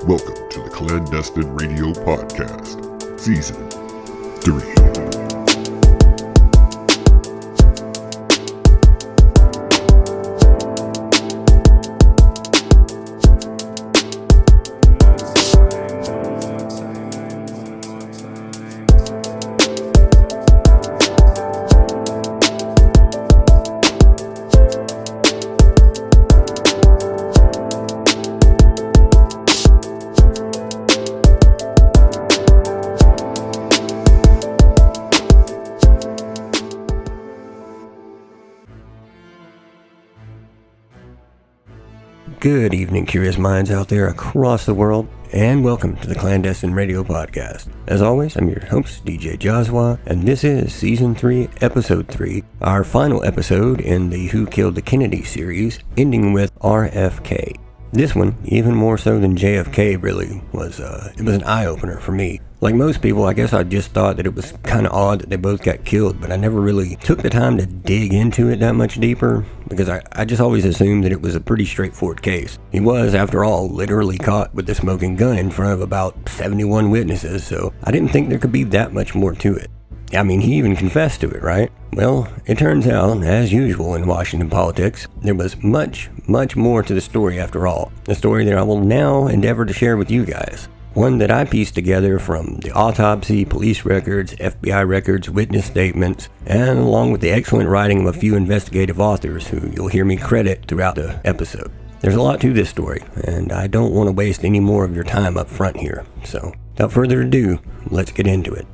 Welcome to the Clandestine Radio Podcast, Season 3. Good evening, curious minds out there across the world, and welcome to the Clandestine Radio Podcast. As always, I'm your host, DJ Jazwa, and this is Season 3, Episode 3, our final episode in the Who Killed the Kennedy series, ending with RFK. This one, even more so than JFK, really was an eye-opener for me. Like most people, I guess I just thought that it was kind of odd that they both got killed, but I never really took the time to dig into it that much deeper, because I just always assumed that it was a pretty straightforward case. He was, after all, literally caught with a smoking gun in front of about 71 witnesses, so I didn't think there could be that much more to it. I mean, he even confessed to it, right? Well, it turns out, as usual in Washington politics, there was much more to the story after all. A story that I will now endeavor to share with you guys. One that I pieced together from the autopsy, police records, FBI records, witness statements, and along with the excellent writing of a few investigative authors who you'll hear me credit throughout the episode. There's a lot to this story, and I don't want to waste any more of your time up front here. So, without further ado, let's get into it.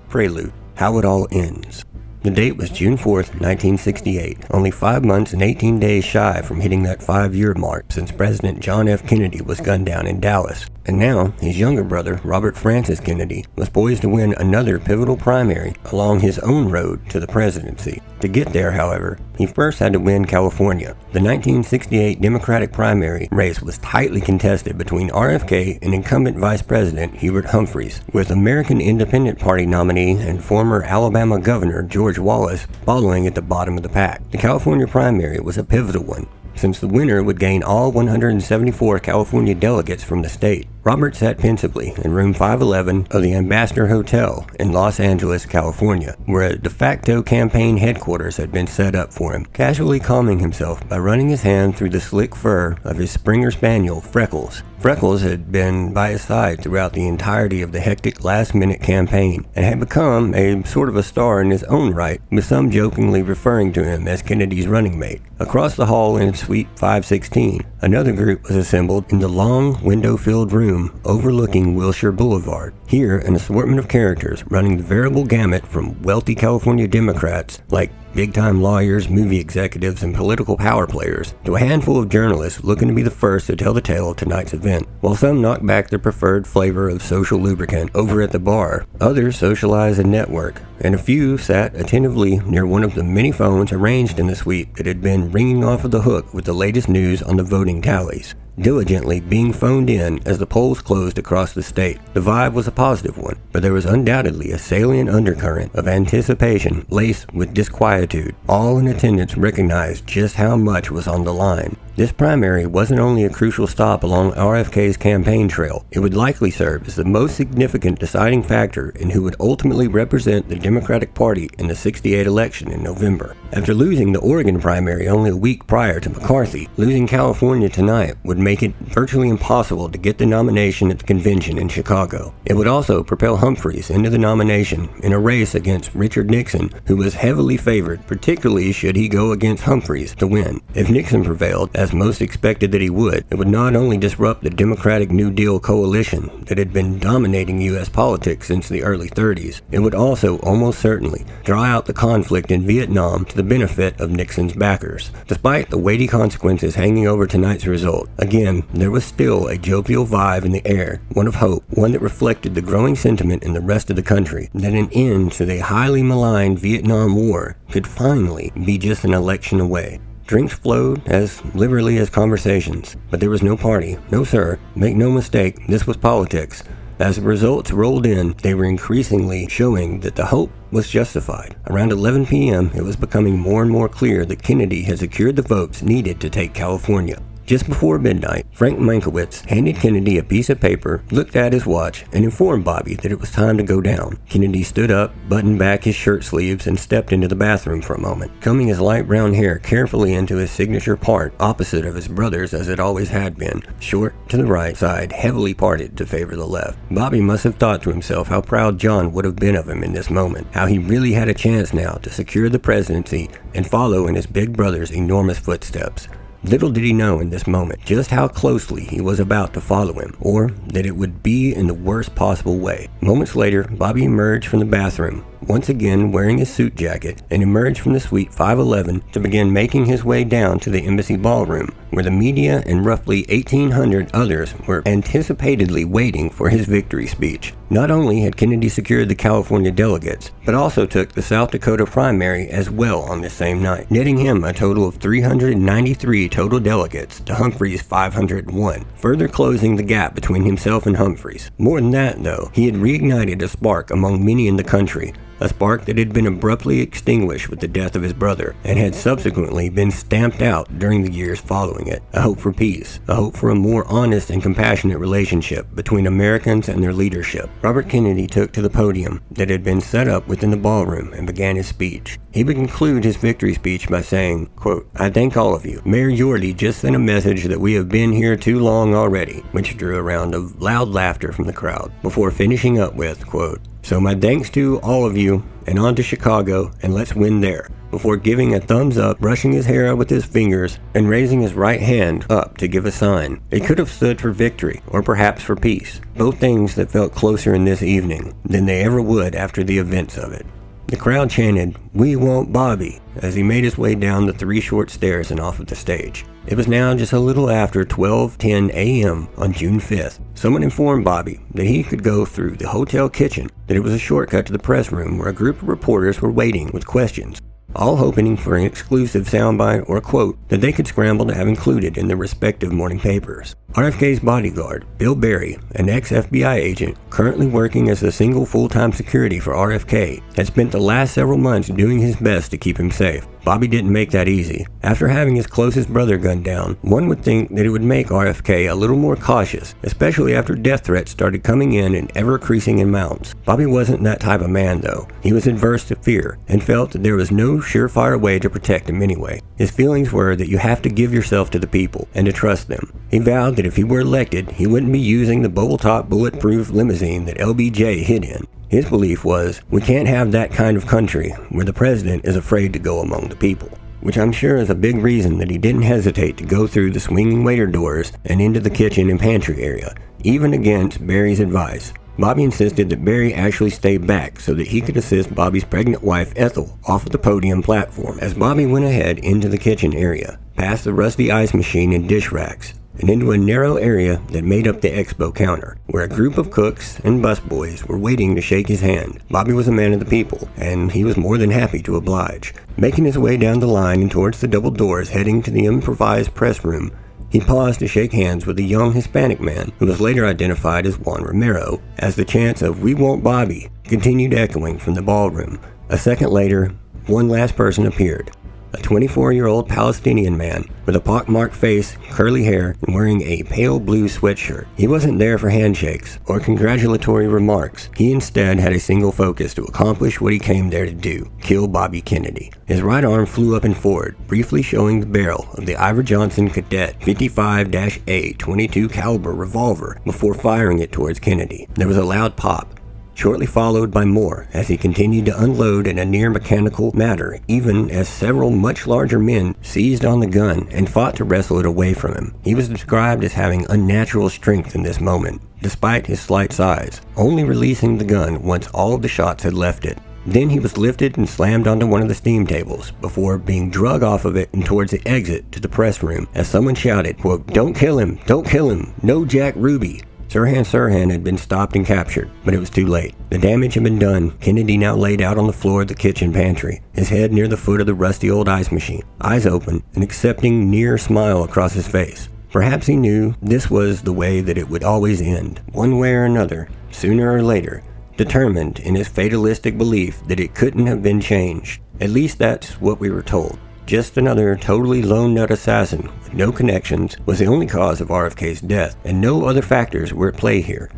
Prelude, how it all ends. The date was June 4th, 1968, only 5 months and 18 days shy from hitting that 5-year mark since President John F. Kennedy was gunned down in Dallas. And now, his younger brother, Robert Francis Kennedy, was poised to win another pivotal primary along his own road to the presidency. To get there, however, he first had to win California. The 1968 Democratic primary race was tightly contested between RFK and incumbent Vice President Hubert Humphreys, with American Independent Party nominee and former Alabama Governor George Wallace following at the bottom of the pack. The California primary was a pivotal one, since the winner would gain all 174 California delegates from the state. Robert sat pensively in room 511 of the Ambassador Hotel in Los Angeles, California, where a de facto campaign headquarters had been set up for him, casually calming himself by running his hand through the slick fur of his Springer Spaniel, Freckles. Freckles had been by his side throughout the entirety of the hectic last-minute campaign and had become a sort of a star in his own right, with some jokingly referring to him as Kennedy's running mate. Across the hall in Suite 516, another group was assembled in the long, window-filled room overlooking Wilshire Boulevard. Here, an assortment of characters running the veritable gamut from wealthy California Democrats like big-time lawyers, movie executives, and political power players, to a handful of journalists looking to be the first to tell the tale of tonight's event. While some knocked back their preferred flavor of social lubricant over at the bar, others socialized and networked, and a few sat attentively near one of the many phones arranged in the suite that had been ringing off of the hook with the latest news on the voting tallies, diligently being phoned in as the polls closed across the state. The vibe was a positive one, but there was undoubtedly a salient undercurrent of anticipation laced with disquietude. All in attendance recognized just how much was on the line. This primary wasn't only a crucial stop along RFK's campaign trail, it would likely serve as the most significant deciding factor in who would ultimately represent the Democratic Party in the '68 election in November. After losing the Oregon primary only a week prior to McCarthy, losing California tonight would make it virtually impossible to get the nomination at the convention in Chicago. It would also propel Humphreys into the nomination in a race against Richard Nixon, who was heavily favored, particularly should he go against Humphreys to win. If Nixon prevailed, as most expected that he would, it would not only disrupt the Democratic New Deal coalition that had been dominating U.S. politics since the early 30s, it would also almost certainly draw out the conflict in Vietnam to the benefit of Nixon's backers. Despite the weighty consequences hanging over tonight's result, again, there was still a jovial vibe in the air, one of hope, one that reflected the growing sentiment in the rest of the country that an end to the highly maligned Vietnam War could finally be just an election away. Drinks flowed as liberally as conversations, but there was no party. No sir, make no mistake, this was politics. As the results rolled in, they were increasingly showing that the hope was justified. Around 11 p.m., it was becoming more and more clear that Kennedy had secured the votes needed to take California. Just before midnight, Frank Mankiewicz handed Kennedy a piece of paper, looked at his watch, and informed Bobby that it was time to go down. Kennedy stood up, buttoned back his shirt sleeves, and stepped into the bathroom for a moment, combing his light brown hair carefully into his signature part, opposite of his brother's as it always had been, short to the right side, heavily parted to favor the left. Bobby must have thought to himself how proud John would have been of him in this moment, how he really had a chance now to secure the presidency and follow in his big brother's enormous footsteps. Little did he know in this moment just how closely he was about to follow him, or that it would be in the worst possible way. Moments later, Bobby emerged from the bathroom, once again wearing his suit jacket, and emerged from the suite 511 to begin making his way down to the embassy ballroom, where the media and roughly 1,800 others were anticipatedly waiting for his victory speech. Not only had Kennedy secured the California delegates, but also took the South Dakota primary as well on this same night, netting him a total of 393 total delegates to Humphrey's 501, further closing the gap between himself and Humphreys. More than that, though, he had reignited a spark among many in the country, a spark that had been abruptly extinguished with the death of his brother and had subsequently been stamped out during the years following it. A hope for peace, a hope for a more honest and compassionate relationship between Americans and their leadership. Robert Kennedy took to the podium that had been set up within the ballroom and began his speech. He would conclude his victory speech by saying, quote, "I thank all of you. Mayor Yorley just sent a message that we have been here too long already," which drew a round of loud laughter from the crowd, before finishing up with, quote, "So my thanks to all of you, and on to Chicago, and let's win there," before giving a thumbs up, brushing his hair out with his fingers, and raising his right hand up to give a sign. It could have stood for victory, or perhaps for peace, both things that felt closer in this evening than they ever would after the events of it. The crowd chanted, "We want Bobby," as he made his way down the 3 short stairs and off of the stage. It was now just a little after 12:10 a.m. on June 5th. Someone informed Bobby that he could go through the hotel kitchen, that it was a shortcut to the press room where a group of reporters were waiting with questions, all hoping for an exclusive soundbite or quote that they could scramble to have included in their respective morning papers. RFK's bodyguard, Bill Berry, an ex-FBI agent currently working as a single full-time security for RFK, had spent the last several months doing his best to keep him safe. Bobby didn't make that easy. After having his closest brother gunned down, one would think that it would make RFK a little more cautious, especially after death threats started coming in ever-increasing amounts. Bobby wasn't that type of man, though. He was adverse to fear, and felt that there was no surefire way to protect him anyway. His feelings were that you have to give yourself to the people, and to trust them. He vowed that if he were elected, he wouldn't be using the bubble-top bulletproof limousine that LBJ hid in. His belief was, we can't have that kind of country where the president is afraid to go among the people. Which I'm sure is a big reason that he didn't hesitate to go through the swinging waiter doors and into the kitchen and pantry area, even against Barry's advice. Bobby insisted that Barry actually stay back so that he could assist Bobby's pregnant wife Ethel off of the podium platform. As Bobby went ahead into the kitchen area, past the rusty ice machine and dish racks, and into a narrow area that made up the expo counter, where a group of cooks and busboys were waiting to shake his hand. Bobby was a man of the people, and he was more than happy to oblige. Making his way down the line and towards the double doors heading to the improvised press room, he paused to shake hands with a young Hispanic man who was later identified as Juan Romero, as the chants of "We want Bobby" continued echoing from the ballroom. A second later, one last person appeared. A 24-year-old Palestinian man with a pockmarked face, curly hair, and wearing a pale blue sweatshirt. He wasn't there for handshakes or congratulatory remarks. He instead had a single focus to accomplish what he came there to do: kill Bobby Kennedy. His right arm flew up and forward, briefly showing the barrel of the Ivor Johnson Cadet 55-A 22 caliber revolver before firing it towards Kennedy. There was a loud pop, shortly followed by more as he continued to unload in a near mechanical manner, even as several much larger men seized on the gun and fought to wrestle it away from him. He was described as having unnatural strength in this moment, despite his slight size, only releasing the gun once all of the shots had left it. Then he was lifted and slammed onto one of the steam tables before being drug off of it and towards the exit to the press room as someone shouted, quote, "Don't kill him! Don't kill him! No Jack Ruby!" Sirhan had been stopped and captured, but it was too late. The damage had been done. Kennedy now laid out on the floor of the kitchen pantry, his head near the foot of the rusty old ice machine, eyes open, an accepting near smile across his face. Perhaps he knew this was the way that it would always end, one way or another, sooner or later, determined in his fatalistic belief that it couldn't have been changed. At least that's what we were told. Just another totally lone nut assassin with no connections was the only cause of RFK's death, and no other factors were at play here.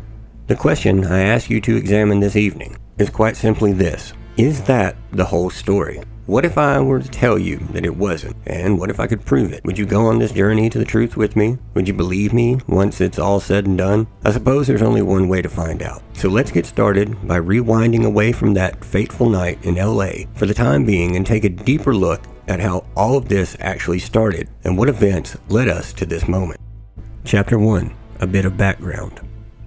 The question I ask you to examine this evening is quite simply this: is that the whole story? What if I were to tell you that it wasn't? And what if I could prove it? Would you go on this journey to the truth with me? Would you believe me once it's all said and done? I suppose there's only one way to find out. So let's get started by rewinding away from that fateful night in LA for the time being and take a deeper look at how all of this actually started and what events led us to this moment. Chapter 1. A bit of background.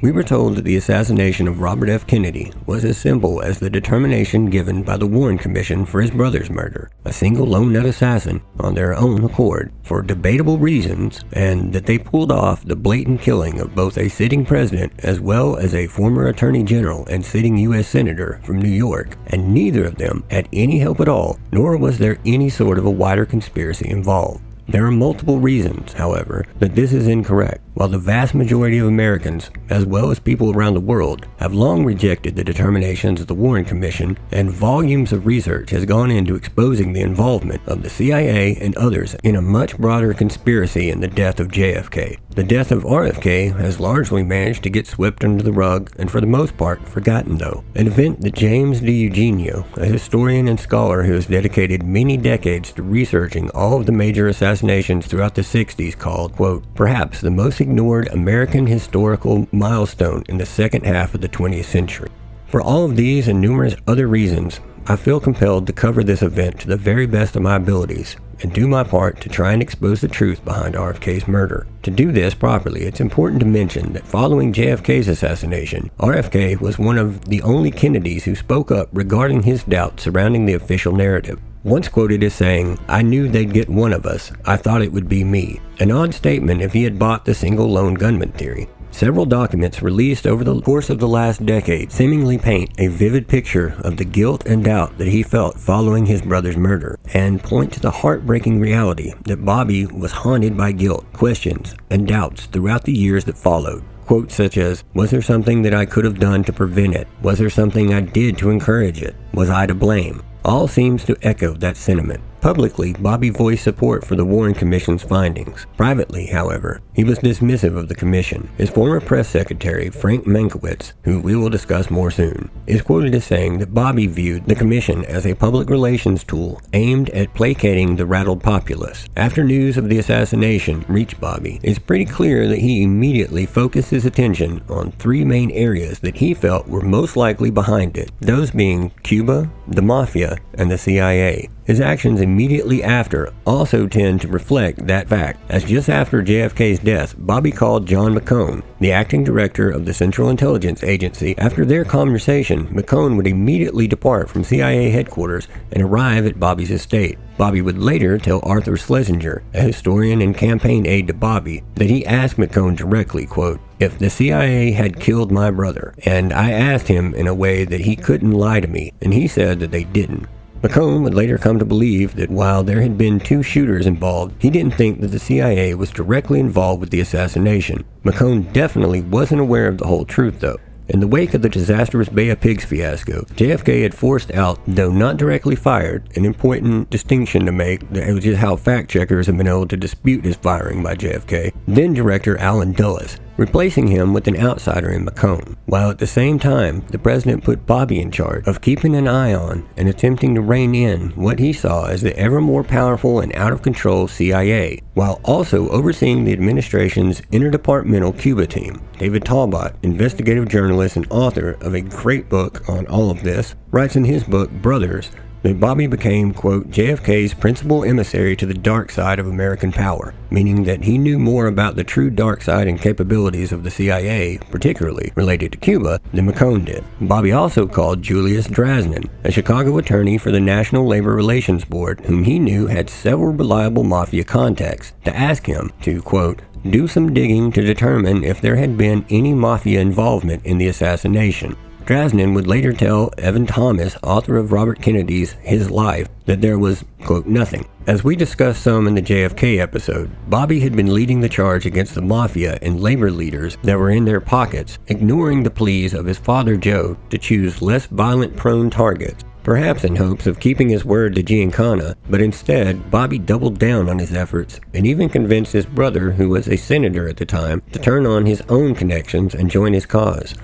We were told that the assassination of Robert F. Kennedy was as simple as the determination given by the Warren Commission for his brother's murder, a single lone nut assassin on their own accord for debatable reasons, and that they pulled off the blatant killing of both a sitting president as well as a former attorney general and sitting U.S. senator from New York, and neither of them had any help at all, nor was there any sort of a wider conspiracy involved. There are multiple reasons, however, that this is incorrect. While the vast majority of Americans, as well as people around the world, have long rejected the determinations of the Warren Commission, and volumes of research has gone into exposing the involvement of the CIA and others in a much broader conspiracy in the death of JFK. The death of RFK has largely managed to get swept under the rug and for the most part forgotten though. An event that James D. Eugenio, a historian and scholar who has dedicated many decades to researching all of the major assassinations throughout the 60s called, quote, perhaps the most ignored American historical milestone in the second half of the 20th century. For all of these and numerous other reasons, I feel compelled to cover this event to the very best of my abilities and do my part to try and expose the truth behind RFK's murder. To do this properly, it's important to mention that following JFK's assassination, RFK was one of the only Kennedys who spoke up regarding his doubts surrounding the official narrative. Once quoted as saying, "I knew they'd get one of us. I thought it would be me." An odd statement if he had bought the single lone gunman theory. Several documents released over the course of the last decade seemingly paint a vivid picture of the guilt and doubt that he felt following his brother's murder, and point to the heartbreaking reality that Bobby was haunted by guilt, questions, and doubts throughout the years that followed. Quotes such as, "Was there something that I could have done to prevent it? Was there something I did to encourage it? Was I to blame?" All seems to echo that sentiment. Publicly, Bobby voiced support for the Warren Commission's findings. Privately, however, he was dismissive of the commission. His former press secretary, Frank Mankiewicz, who we will discuss more soon, is quoted as saying that Bobby viewed the commission as a public relations tool aimed at placating the rattled populace. After news of the assassination reached Bobby, it's pretty clear that he immediately focused his attention on three main areas that he felt were most likely behind it, those being Cuba, the Mafia, and the CIA. His actions immediately after also tend to reflect that fact, as just after JFK's death, Bobby called John McCone, the acting director of the Central Intelligence Agency. After their conversation, McCone would immediately depart from CIA headquarters and arrive at Bobby's estate. Bobby would later tell Arthur Schlesinger, a historian and campaign aide to Bobby, that he asked McCone directly, quote, "If the CIA had killed my brother, and I asked him in a way that he couldn't lie to me, and he said that they didn't." McCone would later come to believe that while there had been two shooters involved, he didn't think that the CIA was directly involved with the assassination. McCone definitely wasn't aware of the whole truth, though. In the wake of the disastrous Bay of Pigs fiasco, JFK had forced out, though not directly fired, an important distinction to make, which is how fact-checkers have been able to dispute his firing by JFK, then-director Allen Dulles, replacing him with an outsider in McCone, while at the same time, the president put Bobby in charge of keeping an eye on and attempting to rein in what he saw as the ever more powerful and out-of-control CIA, while also overseeing the administration's interdepartmental Cuba team. David Talbot, investigative journalist and author of a great book on all of this, writes in his book, Brothers, that Bobby became, quote, JFK's principal emissary to the dark side of American power, meaning that he knew more about the true dark side and capabilities of the CIA, particularly related to Cuba, than McCone did. Bobby also called Julius Drasnin, a Chicago attorney for the National Labor Relations Board, whom he knew had several reliable mafia contacts, to ask him to, quote, do some digging to determine if there had been any mafia involvement in the assassination. Drasnin would later tell Evan Thomas, author of Robert Kennedy's His Life, that there was, quote, nothing. As we discussed some in the JFK episode, Bobby had been leading the charge against the mafia and labor leaders that were in their pockets, ignoring the pleas of his father Joe to choose less violent-prone targets, perhaps in hopes of keeping his word to Giancana, but instead, Bobby doubled down on his efforts and even convinced his brother, who was a senator at the time, to turn on his own connections and join his cause.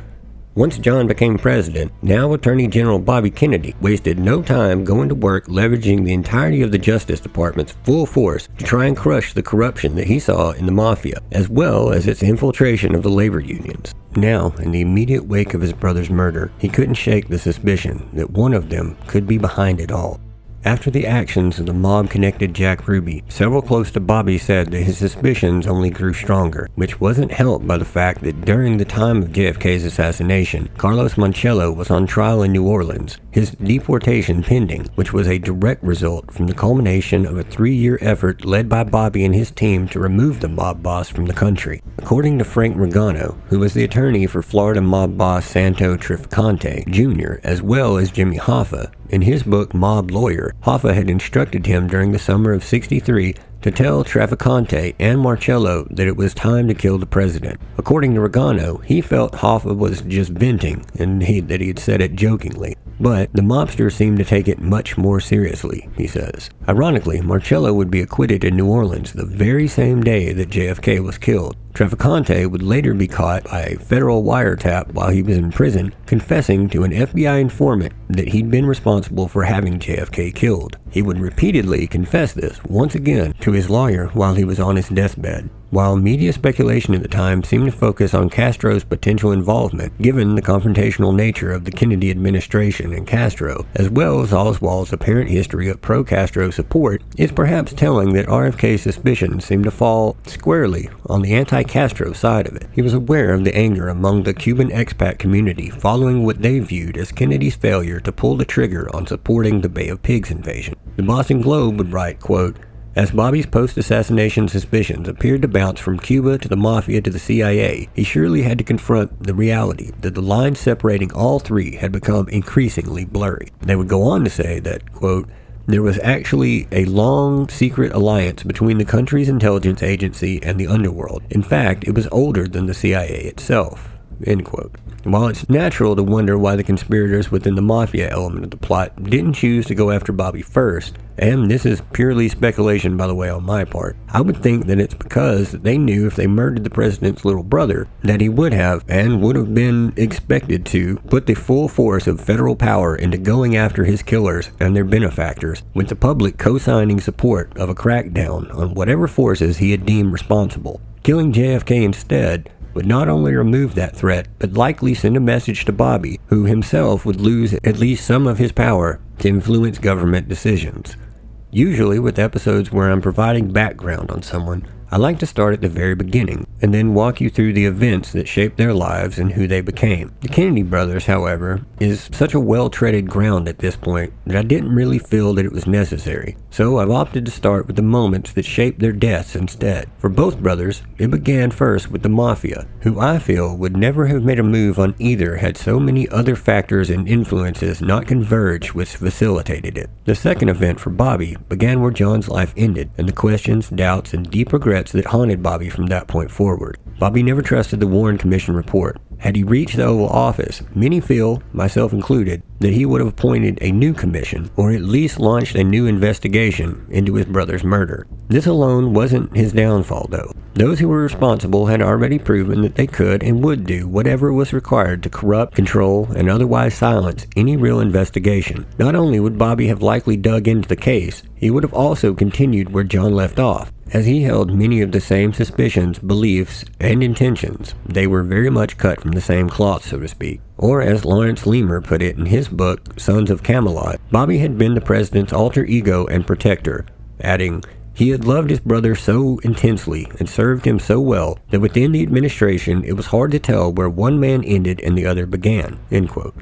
Once John became president, now Attorney General Bobby Kennedy wasted no time going to work leveraging the entirety of the Justice Department's full force to try and crush the corruption that he saw in the mafia, as well as its infiltration of the labor unions. Now, in the immediate wake of his brother's murder, he couldn't shake the suspicion that one of them could be behind it all. After the actions of the mob-connected Jack Ruby, several close to Bobby said that his suspicions only grew stronger, which wasn't helped by the fact that during the time of JFK's assassination, Carlos Monticello was on trial in New Orleans, his deportation pending, which was a direct result from the culmination of a 3-year effort led by Bobby and his team to remove the mob boss from the country. According to Frank Regano, who was the attorney for Florida mob boss Santo Trafficante Jr., as well as Jimmy Hoffa, in his book Mob Lawyer, Hoffa had instructed him during the summer of '63 to tell Trafficante and Marcello that it was time to kill the president. According to Regano, he felt Hoffa was just venting and that he had said it jokingly. But the mobster seemed to take it much more seriously, he says. Ironically, Marcello would be acquitted in New Orleans the very same day that JFK was killed. Trafficante would later be caught by a federal wiretap while he was in prison, confessing to an FBI informant that he'd been responsible for having JFK killed. He would repeatedly confess this, once again, to his lawyer while he was on his deathbed. While media speculation at the time seemed to focus on Castro's potential involvement, given the confrontational nature of the Kennedy administration and Castro, as well as Oswald's apparent history of pro-Castro support, it's perhaps telling that RFK's suspicions seemed to fall squarely on the anti-Castro side of it. He was aware of the anger among the Cuban expat community following what they viewed as Kennedy's failure to pull the trigger on supporting the Bay of Pigs invasion. The Boston Globe would write, quote, as Bobby's post-assassination suspicions appeared to bounce from Cuba to the Mafia to the CIA, he surely had to confront the reality that the lines separating all three had become increasingly blurry. They would go on to say that, quote, there was actually a long, secret alliance between the country's intelligence agency and the underworld. In fact, it was older than the CIA itself. End quote. While it's natural to wonder why the conspirators within the mafia element of the plot didn't choose to go after Bobby first, and this is purely speculation by the way on my part, I would think that it's because they knew if they murdered the president's little brother, that he would have, and would have been expected to, put the full force of federal power into going after his killers and their benefactors, with the public co-signing support of a crackdown on whatever forces he had deemed responsible. Killing JFK instead would not only remove that threat, but likely send a message to Bobby, who himself would lose at least some of his power to influence government decisions. Usually with episodes where I'm providing background on someone, I like to start at the very beginning, and then walk you through the events that shaped their lives and who they became. The Kennedy brothers, however, is such a well-treaded ground at this point that I didn't really feel that it was necessary, so I've opted to start with the moments that shaped their deaths instead. For both brothers, it began first with the Mafia, who I feel would never have made a move on either had so many other factors and influences not converged which facilitated it. The second event for Bobby began where John's life ended, and the questions, doubts, and deep regrets that haunted Bobby from that point forward. Bobby never trusted the Warren Commission report. Had he reached the Oval Office, many feel, myself included, that he would have appointed a new commission, or at least launched a new investigation into his brother's murder. This alone wasn't his downfall, though. Those who were responsible had already proven that they could and would do whatever was required to corrupt, control, and otherwise silence any real investigation. Not only would Bobby have likely dug into the case, he would have also continued where John left off, as he held many of the same suspicions, beliefs, and intentions. They were very much cut from the same cloth, so to speak. Or as Lawrence Lemur put it in his book, Sons of Camelot, Bobby had been the president's alter ego and protector, adding, "He had loved his brother so intensely and served him so well that within the administration it was hard to tell where one man ended and the other began." End quote.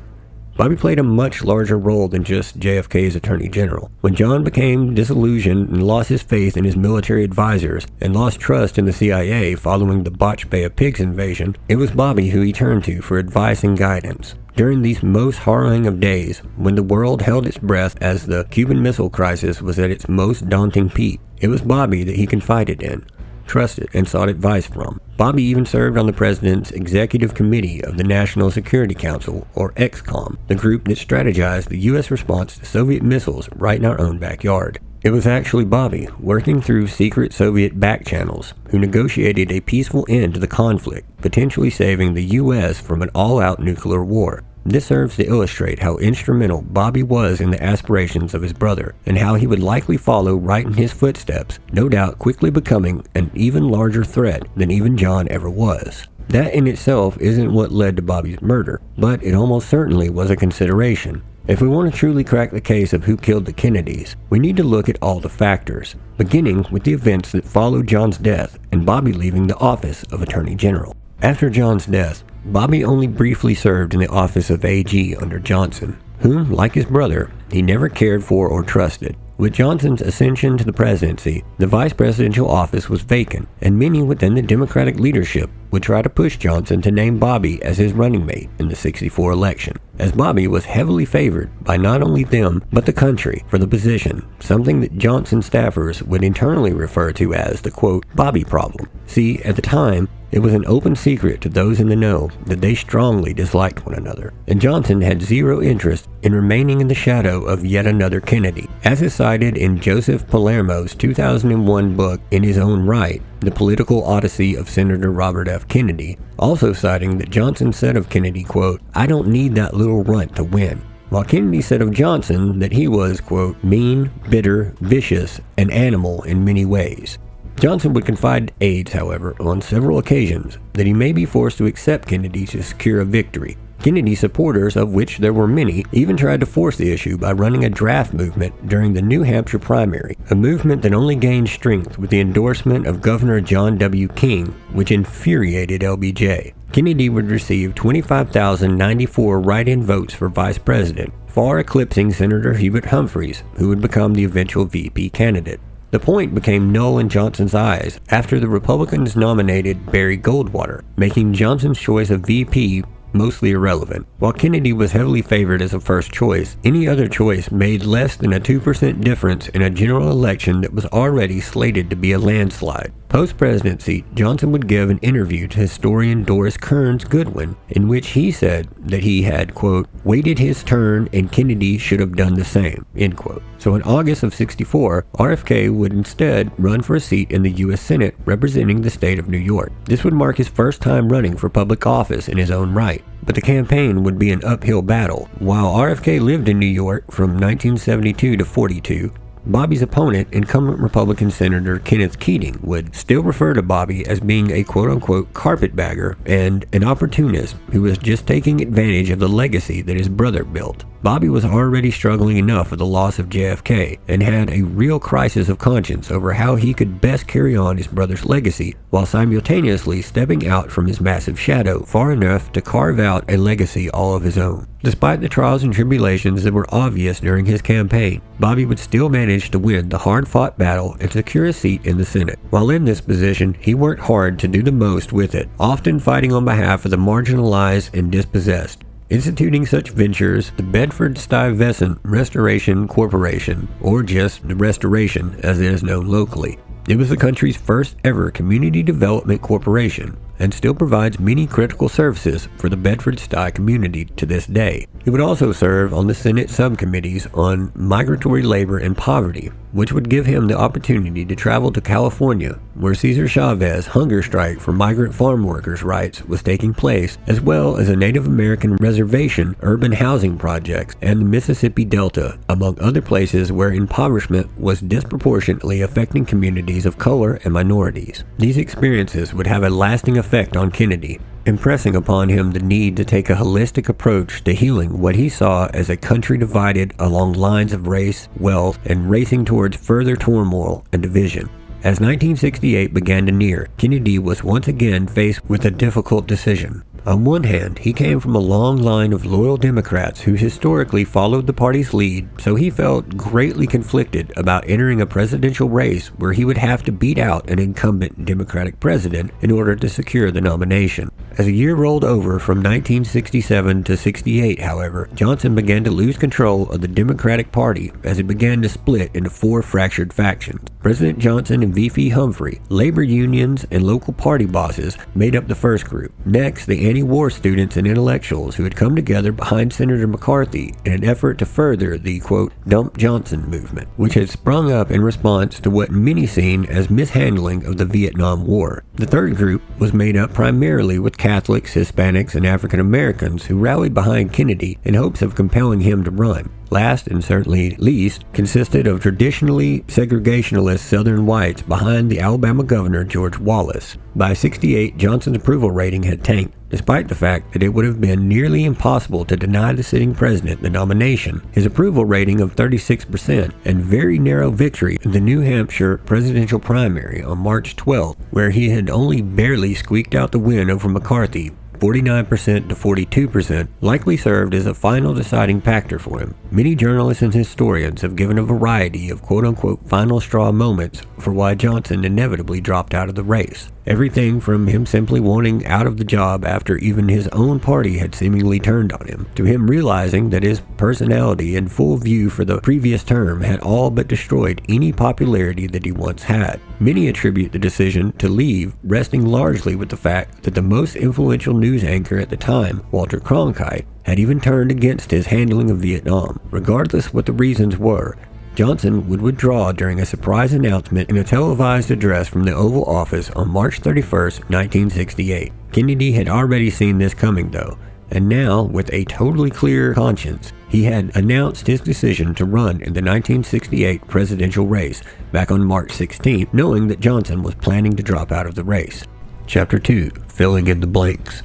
Bobby played a much larger role than just JFK's attorney general. When John became disillusioned and lost his faith in his military advisors and lost trust in the CIA following the botched Bay of Pigs invasion, it was Bobby who he turned to for advice and guidance. During these most harrowing of days, when the world held its breath as the Cuban Missile Crisis was at its most daunting peak, it was Bobby that he confided in, trusted, and sought advice from. Bobby even served on the President's Executive Committee of the National Security Council, or XCOM, the group that strategized the U.S. response to Soviet missiles right in our own backyard. It was actually Bobby, working through secret Soviet back channels, who negotiated a peaceful end to the conflict, potentially saving the U.S. from an all-out nuclear war. This serves to illustrate how instrumental Bobby was in the aspirations of his brother, and how he would likely follow right in his footsteps, no doubt quickly becoming an even larger threat than even John ever was. That in itself isn't what led to Bobby's murder, but it almost certainly was a consideration. If we want to truly crack the case of who killed the Kennedys, we need to look at all the factors, beginning with the events that followed John's death and Bobby leaving the office of Attorney General. After John's death, Bobby only briefly served in the office of AG under Johnson, whom, like his brother, he never cared for or trusted. With Johnson's ascension to the presidency, the vice presidential office was vacant, and many within the Democratic leadership would try to push Johnson to name Bobby as his running mate in the '64 election, as Bobby was heavily favored by not only them but the country for the position, something that Johnson staffers would internally refer to as the, quote, Bobby problem. See, at the time, it was an open secret to those in the know that they strongly disliked one another, and Johnson had zero interest in remaining in the shadow of yet another Kennedy. As is cited in Joseph Palermo's 2001 book In His Own Right, The Political Odyssey of Senator Robert F. Kennedy, also citing that Johnson said of Kennedy, quote, "I don't need that little runt to win." While Kennedy said of Johnson that he was, quote, "mean, bitter, vicious, and animal in many ways." Johnson would confide to aides, however, on several occasions that he may be forced to accept Kennedy to secure a victory. Kennedy supporters, of which there were many, even tried to force the issue by running a draft movement during the New Hampshire primary, a movement that only gained strength with the endorsement of Governor John W. King, which infuriated LBJ. Kennedy would receive 25,094 write-in votes for vice president, far eclipsing Senator Hubert Humphreys, who would become the eventual VP candidate. The point became null in Johnson's eyes after the Republicans nominated Barry Goldwater, making Johnson's choice of VP mostly irrelevant. While Kennedy was heavily favored as a first choice, any other choice made less than a 2% difference in a general election that was already slated to be a landslide. Post-presidency, Johnson would give an interview to historian Doris Kearns Goodwin, in which he said that he had, quote, "waited his turn and Kennedy should have done the same," end quote. So in August of '64, RFK would instead run for a seat in the U.S. Senate representing the state of New York. This would mark his first time running for public office in his own right, but the campaign would be an uphill battle. While RFK lived in New York from 1972 to '42, Bobby's opponent, incumbent Republican Senator Kenneth Keating, would still refer to Bobby as being a quote-unquote carpetbagger and an opportunist who was just taking advantage of the legacy that his brother built. Bobby was already struggling enough with the loss of JFK and had a real crisis of conscience over how he could best carry on his brother's legacy while simultaneously stepping out from his massive shadow far enough to carve out a legacy all of his own. Despite the trials and tribulations that were obvious during his campaign, Bobby would still manage to win the hard-fought battle and secure a seat in the Senate. While in this position, he worked hard to do the most with it, often fighting on behalf of the marginalized and dispossessed, instituting such ventures the Bedford-Stuyvesant Restoration Corporation, or just the Restoration as it is known locally. It was the country's first ever community development corporation and still provides many critical services for the Bedford-Stuy community to this day. He would also serve on the Senate subcommittees on migratory labor and poverty, which would give him the opportunity to travel to California, where Cesar Chavez's hunger strike for migrant farm workers' rights was taking place, as well as a Native American reservation, urban housing projects, and the Mississippi Delta, among other places where impoverishment was disproportionately affecting communities of color and minorities. These experiences would have a lasting effect on Kennedy, impressing upon him the need to take a holistic approach to healing what he saw as a country divided along lines of race, wealth, and racing towards further turmoil and division. As 1968 began to near, Kennedy was once again faced with a difficult decision. On one hand, he came from a long line of loyal Democrats who historically followed the party's lead, so he felt greatly conflicted about entering a presidential race where he would have to beat out an incumbent Democratic president in order to secure the nomination. As a year rolled over from 1967 to 68, however, Johnson began to lose control of the Democratic Party as it began to split into four fractured factions. President Johnson and VP Humphrey, labor unions, and local party bosses made up the first group. Next, the anti-war students and intellectuals who had come together behind Senator McCarthy in an effort to further the, quote, Dump Johnson movement, which had sprung up in response to what many seen as mishandling of the Vietnam War. The third group was made up primarily with Catholics, Hispanics, and African Americans who rallied behind Kennedy in hopes of compelling him to run. Last, and certainly least, consisted of traditionally segregationalist Southern whites behind the Alabama governor George Wallace. By 68, Johnson's approval rating had tanked, despite the fact that it would have been nearly impossible to deny the sitting president the nomination. His approval rating of 36% and very narrow victory in the New Hampshire presidential primary on March 12th, where he had only barely squeaked out the win over McCarthy, 49% to 42%, likely served as a final deciding factor for him. Many journalists and historians have given a variety of quote-unquote final straw moments for why Johnson inevitably dropped out of the race. Everything from him simply wanting out of the job after even his own party had seemingly turned on him, to him realizing that his personality and full view for the previous term had all but destroyed any popularity that he once had. Many attribute the decision to leave resting largely with the fact that the most influential news anchor at the time, Walter Cronkite, had even turned against his handling of Vietnam. Regardless what the reasons were, Johnson would withdraw during a surprise announcement in a televised address from the Oval Office on March 31, 1968. Kennedy had already seen this coming though, and now, with a totally clear conscience, he had announced his decision to run in the 1968 presidential race back on March 16, knowing that Johnson was planning to drop out of the race. Chapter 2. Filling in the blanks.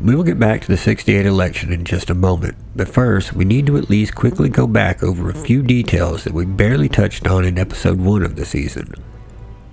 We will get back to the 68 election in just a moment, but first we need to at least quickly go back over a few details that we barely touched on in episode 1 of the season.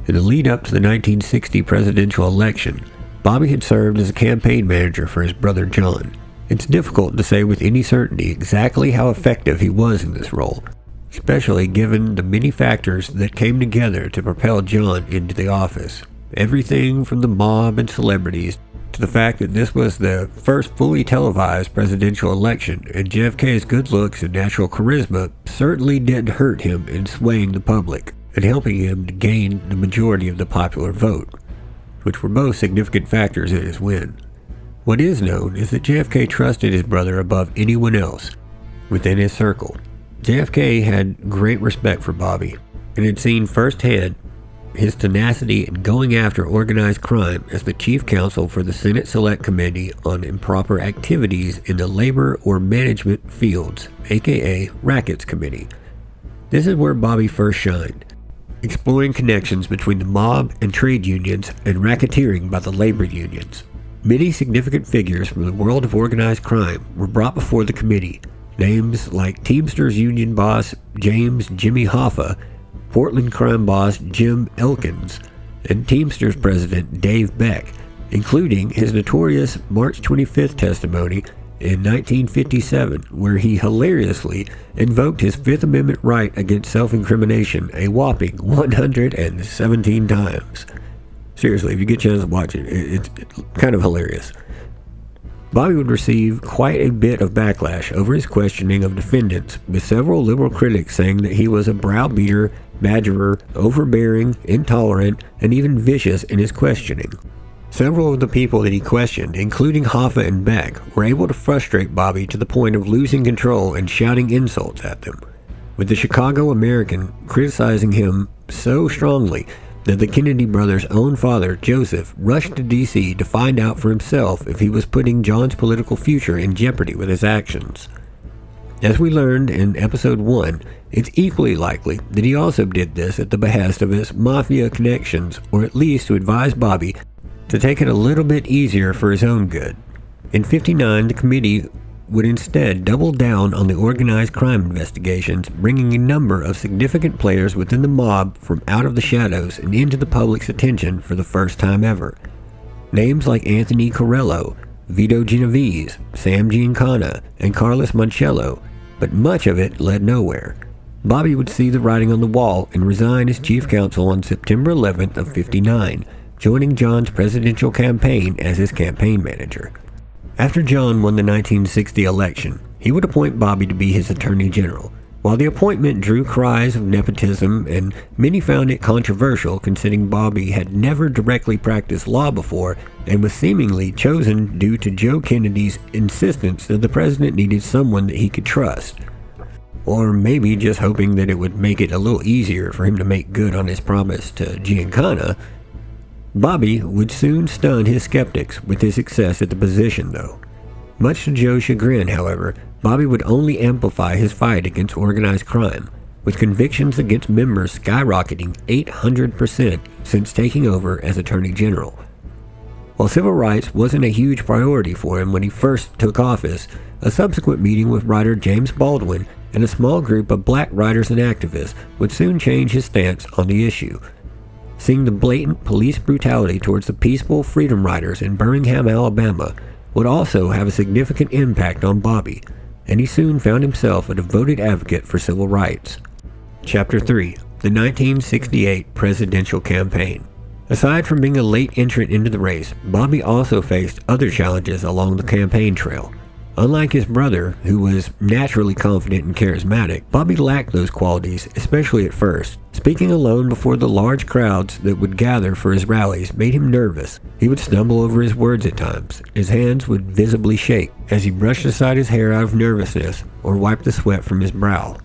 In the lead up to the 1960 presidential election, Bobby had served as a campaign manager for his brother John. It's difficult to say with any certainty exactly how effective he was in this role, especially given the many factors that came together to propel John into the office. Everything from the mob and celebrities to the fact that this was the first fully televised presidential election, and JFK's good looks and natural charisma certainly didn't hurt him in swaying the public and helping him to gain the majority of the popular vote, which were both significant factors in his win. What is known is that JFK trusted his brother above anyone else within his circle. JFK had great respect for Bobby and had seen firsthand his tenacity in going after organized crime as the chief counsel for the Senate Select Committee on Improper Activities in the Labor or Management Fields, aka Rackets Committee. This is where Bobby first shined, exploring connections between the mob and trade unions and racketeering by the labor unions. Many significant figures from the world of organized crime were brought before the committee. Names like Teamsters union boss James Jimmy Hoffa, Portland crime boss Jim Elkins, and Teamsters president Dave Beck, including his notorious March 25th testimony in 1957, where he hilariously invoked his Fifth Amendment right against self-incrimination a whopping 117 times. Seriously, if you get a chance to watch it, it's kind of hilarious. Bobby would receive quite a bit of backlash over his questioning of defendants, with several liberal critics saying that he was a browbeater, badgerer, overbearing, intolerant, and even vicious in his questioning. Several of the people that he questioned, including Hoffa and Beck, were able to frustrate Bobby to the point of losing control and shouting insults at them. with the Chicago American criticizing him so strongly that the Kennedy brothers' own father, Joseph, rushed to D.C. to find out for himself if he was putting John's political future in jeopardy with his actions. As we learned in episode 1, it's equally likely that he also did this at the behest of his mafia connections, or at least to advise Bobby to take it a little bit easier for his own good. In '59, the committee would instead double down on the organized crime investigations, bringing a number of significant players within the mob from out of the shadows and into the public's attention for the first time ever. Names like Anthony Corello, Vito Genovese, Sam Giancana, and Carlos Moncello, but much of it led nowhere. Bobby would see the writing on the wall and resign as chief counsel on September 11th of '59, joining John's presidential campaign as his campaign manager. After John won the 1960 election, he would appoint Bobby to be his attorney general. While the appointment drew cries of nepotism, and many found it controversial considering Bobby had never directly practiced law before and was seemingly chosen due to Joe Kennedy's insistence that the president needed someone that he could trust. Or maybe just hoping that it would make it a little easier for him to make good on his promise to Giancana. Bobby would soon stun his skeptics with his success at the position, though. Much to Joe's chagrin, however, Bobby would only amplify his fight against organized crime, with convictions against members skyrocketing 800% since taking over as Attorney General. While civil rights wasn't a huge priority for him when he first took office, a subsequent meeting with writer James Baldwin and a small group of black writers and activists would soon change his stance on the issue. Seeing the blatant police brutality towards the peaceful freedom riders in Birmingham, Alabama, would also have a significant impact on Bobby, and he soon found himself a devoted advocate for civil rights. Chapter 3. The 1968 Presidential Campaign. Aside from being a late entrant into the race, Bobby also faced other challenges along the campaign trail. Unlike his brother, who was naturally confident and charismatic, Bobby lacked those qualities, especially at first. Speaking alone before the large crowds that would gather for his rallies made him nervous. He would stumble over his words at times. His hands would visibly shake as he brushed aside his hair out of nervousness or wiped the sweat from his brow.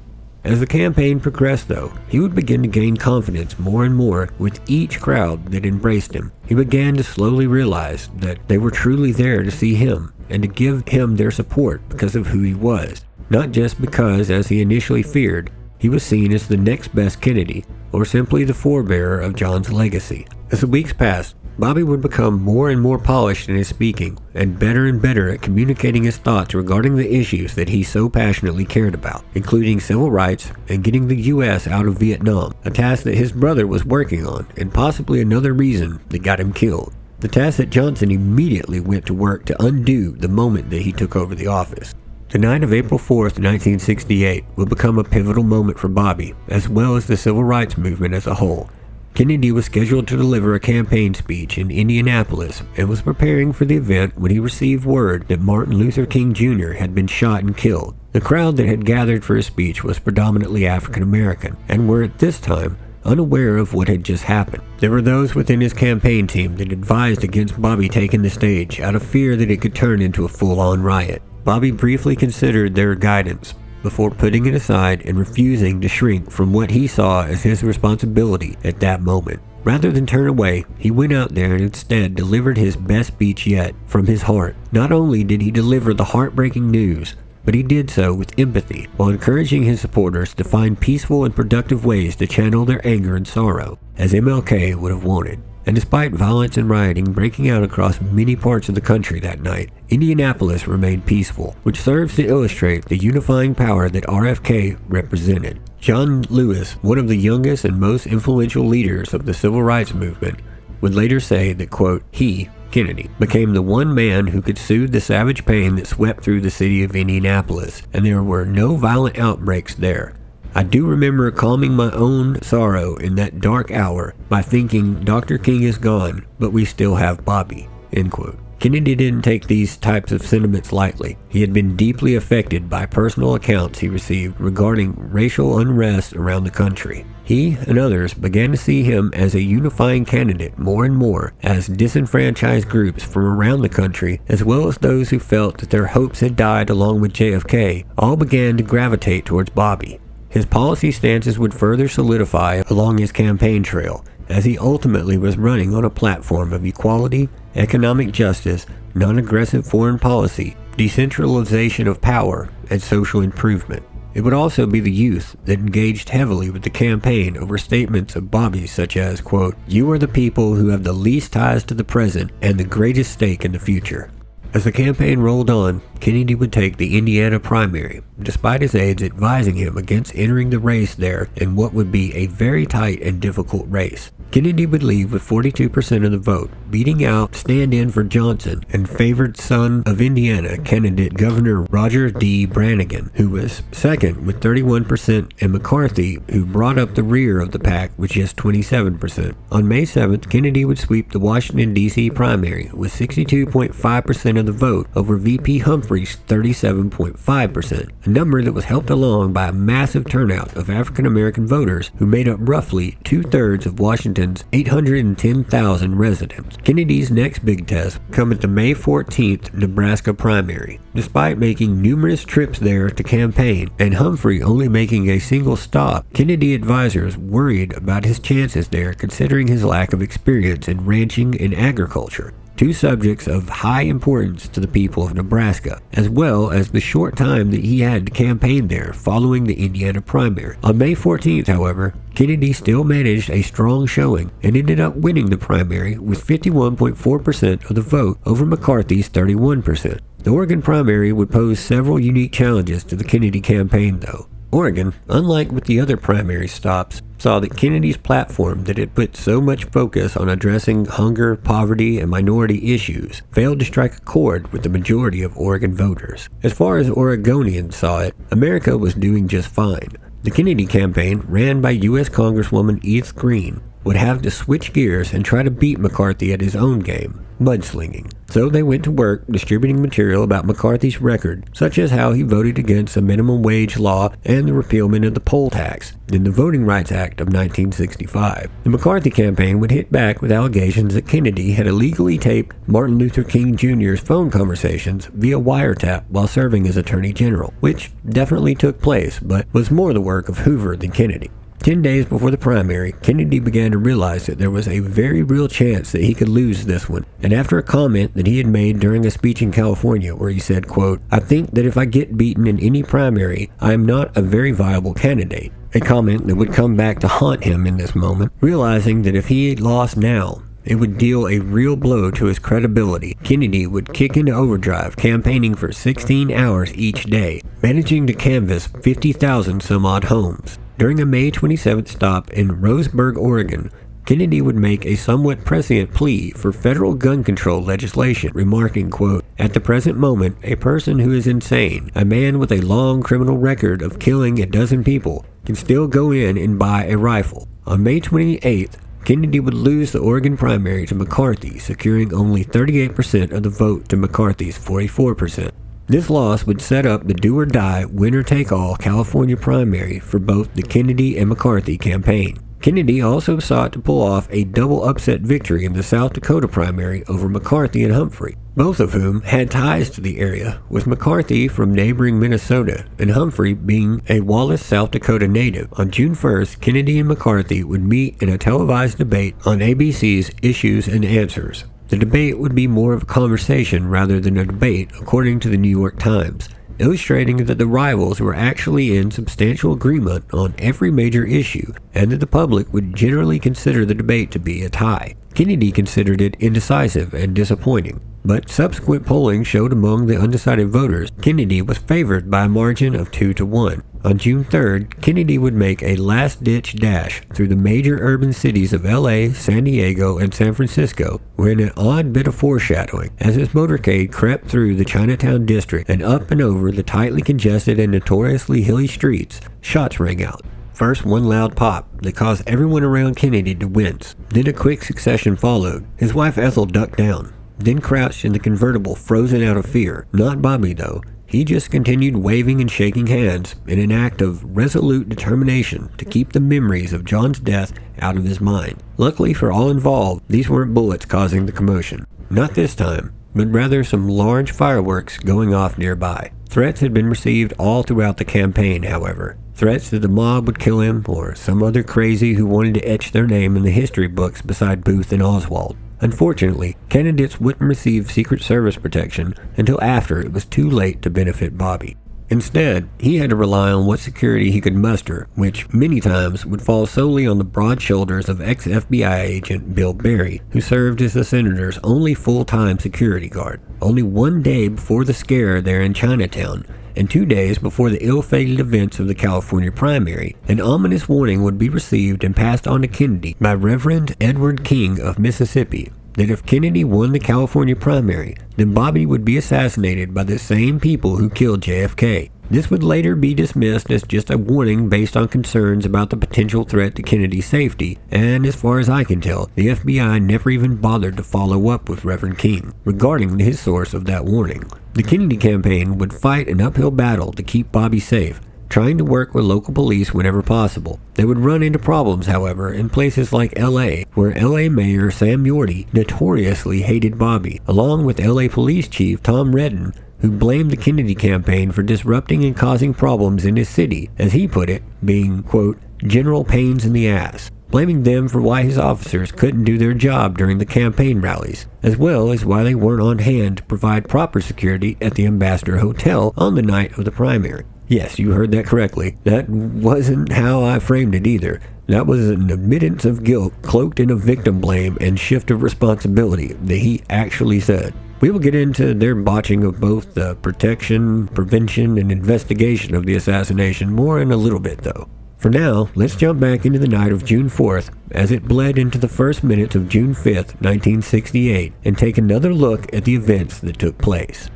As the campaign progressed, though, he would begin to gain confidence more and more with each crowd that embraced him. He began to slowly realize that they were truly there to see him and to give him their support because of who he was, not just because, as he initially feared, he was seen as the next best Kennedy, or simply the forebearer of John's legacy. As the weeks passed, Bobby would become more and more polished in his speaking, and better at communicating his thoughts regarding the issues that he so passionately cared about, including civil rights and getting the U.S. out of Vietnam, a task that his brother was working on, and possibly another reason that got him killed. The task that Johnson immediately went to work to undo the moment that he took over the office. The night of April 4th, 1968 would become a pivotal moment for Bobby, as well as the civil rights movement as a whole. Kennedy was scheduled to deliver a campaign speech in Indianapolis and was preparing for the event when he received word that Martin Luther King Jr. had been shot and killed. The crowd that had gathered for his speech was predominantly African American and were at this time unaware of what had just happened. There were those within his campaign team that advised against Bobby taking the stage out of fear that it could turn into a full-on riot. Bobby briefly considered their guidance before putting it aside and refusing to shrink from what he saw as his responsibility at that moment. Rather than turn away, he went out there and instead delivered his best speech yet, from his heart. Not only did he deliver the heartbreaking news, but he did so with empathy, while encouraging his supporters to find peaceful and productive ways to channel their anger and sorrow, as MLK would have wanted. And despite violence and rioting breaking out across many parts of the country that night, Indianapolis remained peaceful, which serves to illustrate the unifying power that RFK represented. John Lewis, one of the youngest and most influential leaders of the civil rights movement, would later say that, quote, he, Kennedy, became the one man who could soothe the savage pain that swept through the city of Indianapolis, and there were no violent outbreaks there. I do remember calming my own sorrow in that dark hour by thinking Dr. King is gone, but we still have Bobby, end quote. Kennedy didn't take these types of sentiments lightly. He had been deeply affected by personal accounts he received regarding racial unrest around the country. He and others began to see him as a unifying candidate more and more, as disenfranchised groups from around the country, as well as those who felt that their hopes had died along with JFK, all began to gravitate towards Bobby. His policy stances would further solidify along his campaign trail, as he ultimately was running on a platform of equality, economic justice, non-aggressive foreign policy, decentralization of power, and social improvement. It would also be the youth that engaged heavily with the campaign over statements of Bobby's such as, quote, "You are the people who have the least ties to the present and the greatest stake in the future." As the campaign rolled on, Kennedy would take the Indiana primary, despite his aides advising him against entering the race there in what would be a very tight and difficult race. Kennedy would leave with 42% of the vote, beating out stand-in for Johnson and favored son of Indiana candidate Governor Roger D. Brannigan, who was second with 31%, and McCarthy, who brought up the rear of the pack with just 27%. On May 7th, Kennedy would sweep the Washington, D.C. primary with 62.5% of the vote over VP Humphrey's 37.5%, a number that was helped along by a massive turnout of African American voters who made up roughly two-thirds of Washington's 810,000 residents. Kennedy's next big test would come at the May 14th Nebraska primary. Despite making numerous trips there to campaign and Humphrey only making a single stop, Kennedy advisors worried about his chances there considering his lack of experience in ranching and agriculture, two subjects of high importance to the people of Nebraska, as well as the short time that he had to campaign there following the Indiana primary. On May 14th, however, Kennedy still managed a strong showing and ended up winning the primary with 51.4% of the vote over McCarthy's 31%. The Oregon primary would pose several unique challenges to the Kennedy campaign, though. Oregon, unlike with the other primary stops, saw that Kennedy's platform that had put so much focus on addressing hunger, poverty, and minority issues failed to strike a chord with the majority of Oregon voters. As far as Oregonians saw it, America was doing just fine. The Kennedy campaign, ran by U.S. Congresswoman Edith Green, would have to switch gears and try to beat McCarthy at his own game, mudslinging. So they went to work distributing material about McCarthy's record, such as how he voted against the minimum wage law and the repealment of the poll tax in the Voting Rights Act of 1965. The McCarthy campaign would hit back with allegations that Kennedy had illegally taped Martin Luther King Jr.'s phone conversations via wiretap while serving as Attorney General, which definitely took place, but was more the work of Hoover than Kennedy. 10 days before the primary, Kennedy began to realize that there was a very real chance that he could lose this one, and after a comment that he had made during a speech in California where he said, quote, "I think that if I get beaten in any primary, I am not a very viable candidate," a comment that would come back to haunt him in this moment, realizing that if he had lost now, it would deal a real blow to his credibility. Kennedy would kick into overdrive, campaigning for 16 hours each day, managing to canvass 50,000 some odd homes. During a May 27th stop in Roseburg, Oregon, Kennedy would make a somewhat prescient plea for federal gun control legislation, remarking, quote, "At the present moment, a person who is insane, a man with a long criminal record of killing a dozen people, can still go in and buy a rifle." On May 28th, Kennedy would lose the Oregon primary to McCarthy, securing only 38% of the vote to McCarthy's 44%. This loss would set up the do-or-die, winner-take-all California primary for both the Kennedy and McCarthy campaign. Kennedy also sought to pull off a double upset victory in the South Dakota primary over McCarthy and Humphrey, both of whom had ties to the area, with McCarthy from neighboring Minnesota and Humphrey being a Wallace, South Dakota native. On June 1st, Kennedy and McCarthy would meet in a televised debate on ABC's Issues and Answers. The debate would be more of a conversation rather than a debate, according to the New York Times, illustrating that the rivals were actually in substantial agreement on every major issue, and that the public would generally consider the debate to be a tie. Kennedy considered it indecisive and disappointing, but subsequent polling showed among the undecided voters Kennedy was favored by a margin of 2-1. On June 3rd, Kennedy would make a last-ditch dash through the major urban cities of LA, San Diego, and San Francisco, where in an odd bit of foreshadowing, as his motorcade crept through the Chinatown district and up and over the tightly congested and notoriously hilly streets, shots rang out. First, one loud pop that caused everyone around Kennedy to wince. Then a quick succession followed. His wife Ethel ducked down, then crouched in the convertible, frozen out of fear. Not Bobby, though. He just continued waving and shaking hands in an act of resolute determination to keep the memories of John's death out of his mind. Luckily for all involved, these weren't bullets causing the commotion. Not this time, but rather some large fireworks going off nearby. Threats had been received all throughout the campaign, however. Threats that the mob would kill him, or some other crazy who wanted to etch their name in the history books beside Booth and Oswald. Unfortunately, candidates wouldn't receive Secret Service protection until after it was too late to benefit Bobby. Instead, he had to rely on what security he could muster, which many times would fall solely on the broad shoulders of ex-FBI agent Bill Barry, who served as the senator's only full-time security guard. Only one day before the scare there in Chinatown, and 2 days before the ill-fated events of the California primary, an ominous warning would be received and passed on to Kennedy by Reverend Edward King of Mississippi, that if Kennedy won the California primary, then Bobby would be assassinated by the same people who killed JFK. This would later be dismissed as just a warning based on concerns about the potential threat to Kennedy's safety, and as far as I can tell, the FBI never even bothered to follow up with Reverend King regarding his source of that warning. The Kennedy campaign would fight an uphill battle to keep Bobby safe, trying to work with local police whenever possible. They would run into problems, however, in places like LA, where LA Mayor Sam Yorty notoriously hated Bobby, along with LA Police Chief Tom Redden, who blamed the Kennedy campaign for disrupting and causing problems in his city, as he put it, being, quote, general pains in the ass, blaming them for why his officers couldn't do their job during the campaign rallies, as well as why they weren't on hand to provide proper security at the Ambassador Hotel on the night of the primary. Yes, you heard that correctly. That wasn't how I framed it either. That was an admittance of guilt cloaked in a victim blame and shift of responsibility that he actually said. We will get into their botching of both the protection, prevention, and investigation of the assassination more in a little bit, though. For now, let's jump back into the night of June 4th as it bled into the first minutes of June 5th, 1968, and take another look at the events that took place.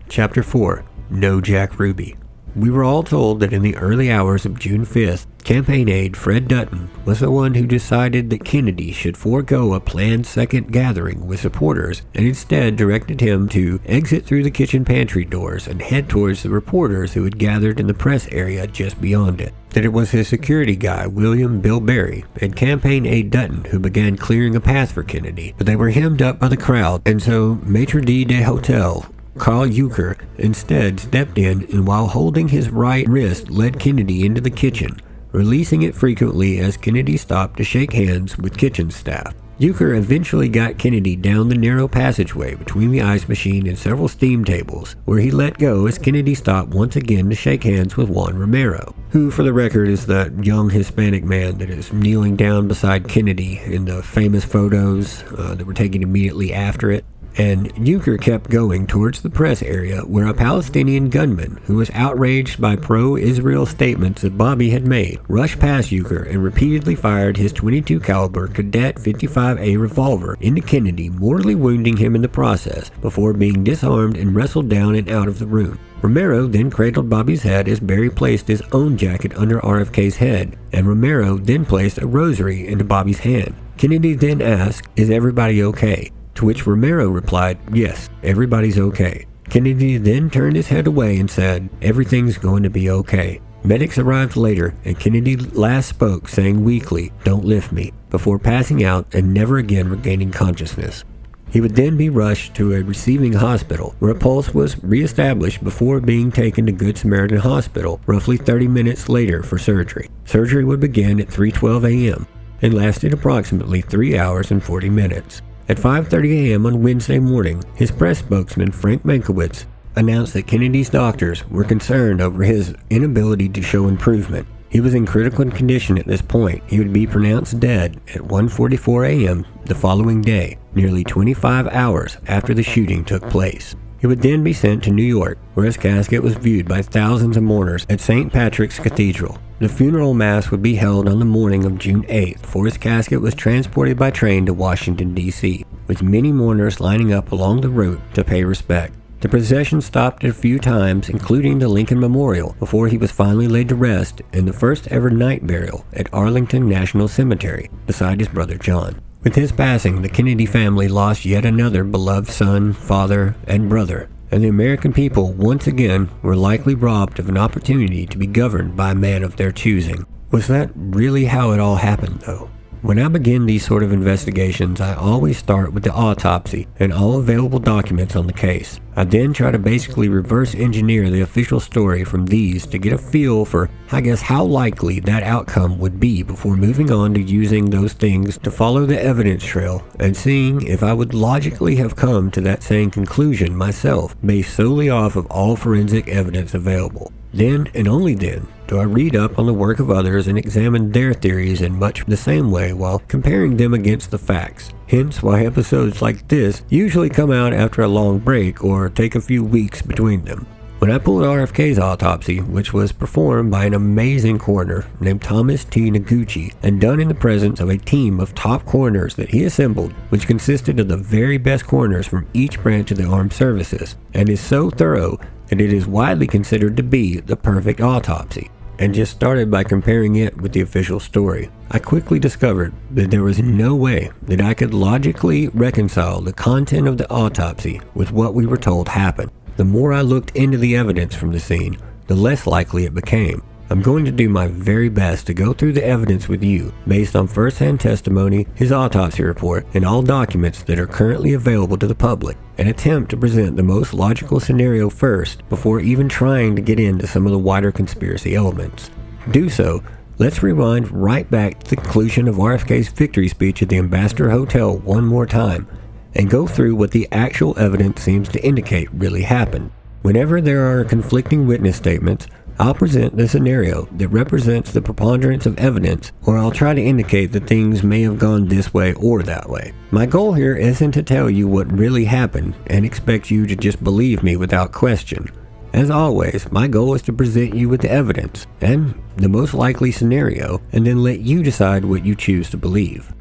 Chapter 4. No Jack Ruby. We were all told that in the early hours of June 5th, campaign aide Fred Dutton was the one who decided that Kennedy should forego a planned second gathering with supporters and instead directed him to exit through the kitchen pantry doors and head towards the reporters who had gathered in the press area just beyond it. That it was his security guy, William Bill Barry, and campaign aide Dutton who began clearing a path for Kennedy, but they were hemmed up by the crowd, and so maitre d' de hotel Carl Euchre instead stepped in and while holding his right wrist led Kennedy into the kitchen, releasing it frequently as Kennedy stopped to shake hands with kitchen staff. Euchre eventually got Kennedy down the narrow passageway between the ice machine and several steam tables, where he let go as Kennedy stopped once again to shake hands with Juan Romero, who for the record is that young Hispanic man that is kneeling down beside Kennedy in the famous photos that were taken immediately after it. And Euchre kept going towards the press area where a Palestinian gunman, who was outraged by pro-Israel statements that Bobby had made, rushed past Euchre and repeatedly fired his .22 caliber Cadet 55A revolver into Kennedy, mortally wounding him in the process before being disarmed and wrestled down and out of the room. Romero then cradled Bobby's head as Barry placed his own jacket under RFK's head, and Romero then placed a rosary into Bobby's hand. Kennedy then asked, "Is everybody okay?" To which Romero replied, "Yes, everybody's okay." Kennedy then turned his head away and said, "Everything's going to be okay." Medics arrived later, and Kennedy last spoke, saying weakly, "Don't lift me," before passing out and never again regaining consciousness. He would then be rushed to a receiving hospital, where a pulse was reestablished before being taken to Good Samaritan Hospital roughly 30 minutes later for surgery. Surgery would begin at 3:12 a.m. and lasted approximately 3 hours and 40 minutes. At 5:30 a.m. on Wednesday morning, his press spokesman, Frank Mankiewicz, announced that Kennedy's doctors were concerned over his inability to show improvement. He was in critical condition at this point. He would be pronounced dead at 1:44 a.m. the following day, nearly 25 hours after the shooting took place. He would then be sent to New York, where his casket was viewed by thousands of mourners at St. Patrick's Cathedral. The funeral mass would be held on the morning of June 8th, before his casket was transported by train to Washington, D.C., with many mourners lining up along the route to pay respect. The procession stopped a few times, including the Lincoln Memorial, before he was finally laid to rest in the first ever night burial at Arlington National Cemetery, beside his brother John. With his passing, the Kennedy family lost yet another beloved son, father, and brother, and the American people once again were likely robbed of an opportunity to be governed by a man of their choosing. Was that really how it all happened, though? When I begin these sort of investigations, I always start with the autopsy and all available documents on the case. I then try to basically reverse engineer the official story from these to get a feel for, how likely that outcome would be before moving on to using those things to follow the evidence trail and seeing if I would logically have come to that same conclusion myself based solely off of all forensic evidence available. Then, and only then, do I read up on the work of others and examine their theories in much the same way while comparing them against the facts. Hence why episodes like this usually come out after a long break or take a few weeks between them. When I pulled RFK's autopsy, which was performed by an amazing coroner named Thomas T. Noguchi and done in the presence of a team of top coroners that he assembled, which consisted of the very best coroners from each branch of the armed services, and is so thorough that it is widely considered to be the perfect autopsy, and just started by comparing it with the official story. I quickly discovered that there was no way that I could logically reconcile the content of the autopsy with what we were told happened. The more I looked into the evidence from the scene, the less likely it became. I'm going to do my very best to go through the evidence with you based on first-hand testimony, his autopsy report, and all documents that are currently available to the public, and attempt to present the most logical scenario first before even trying to get into some of the wider conspiracy elements. To do so, let's rewind right back to the conclusion of RFK's victory speech at the Ambassador Hotel one more time, and go through what the actual evidence seems to indicate really happened. Whenever there are conflicting witness statements, I'll present the scenario that represents the preponderance of evidence, or I'll try to indicate that things may have gone this way or that way. My goal here isn't to tell you what really happened and expect you to just believe me without question. As always, my goal is to present you with the evidence and the most likely scenario, and then let you decide what you choose to believe.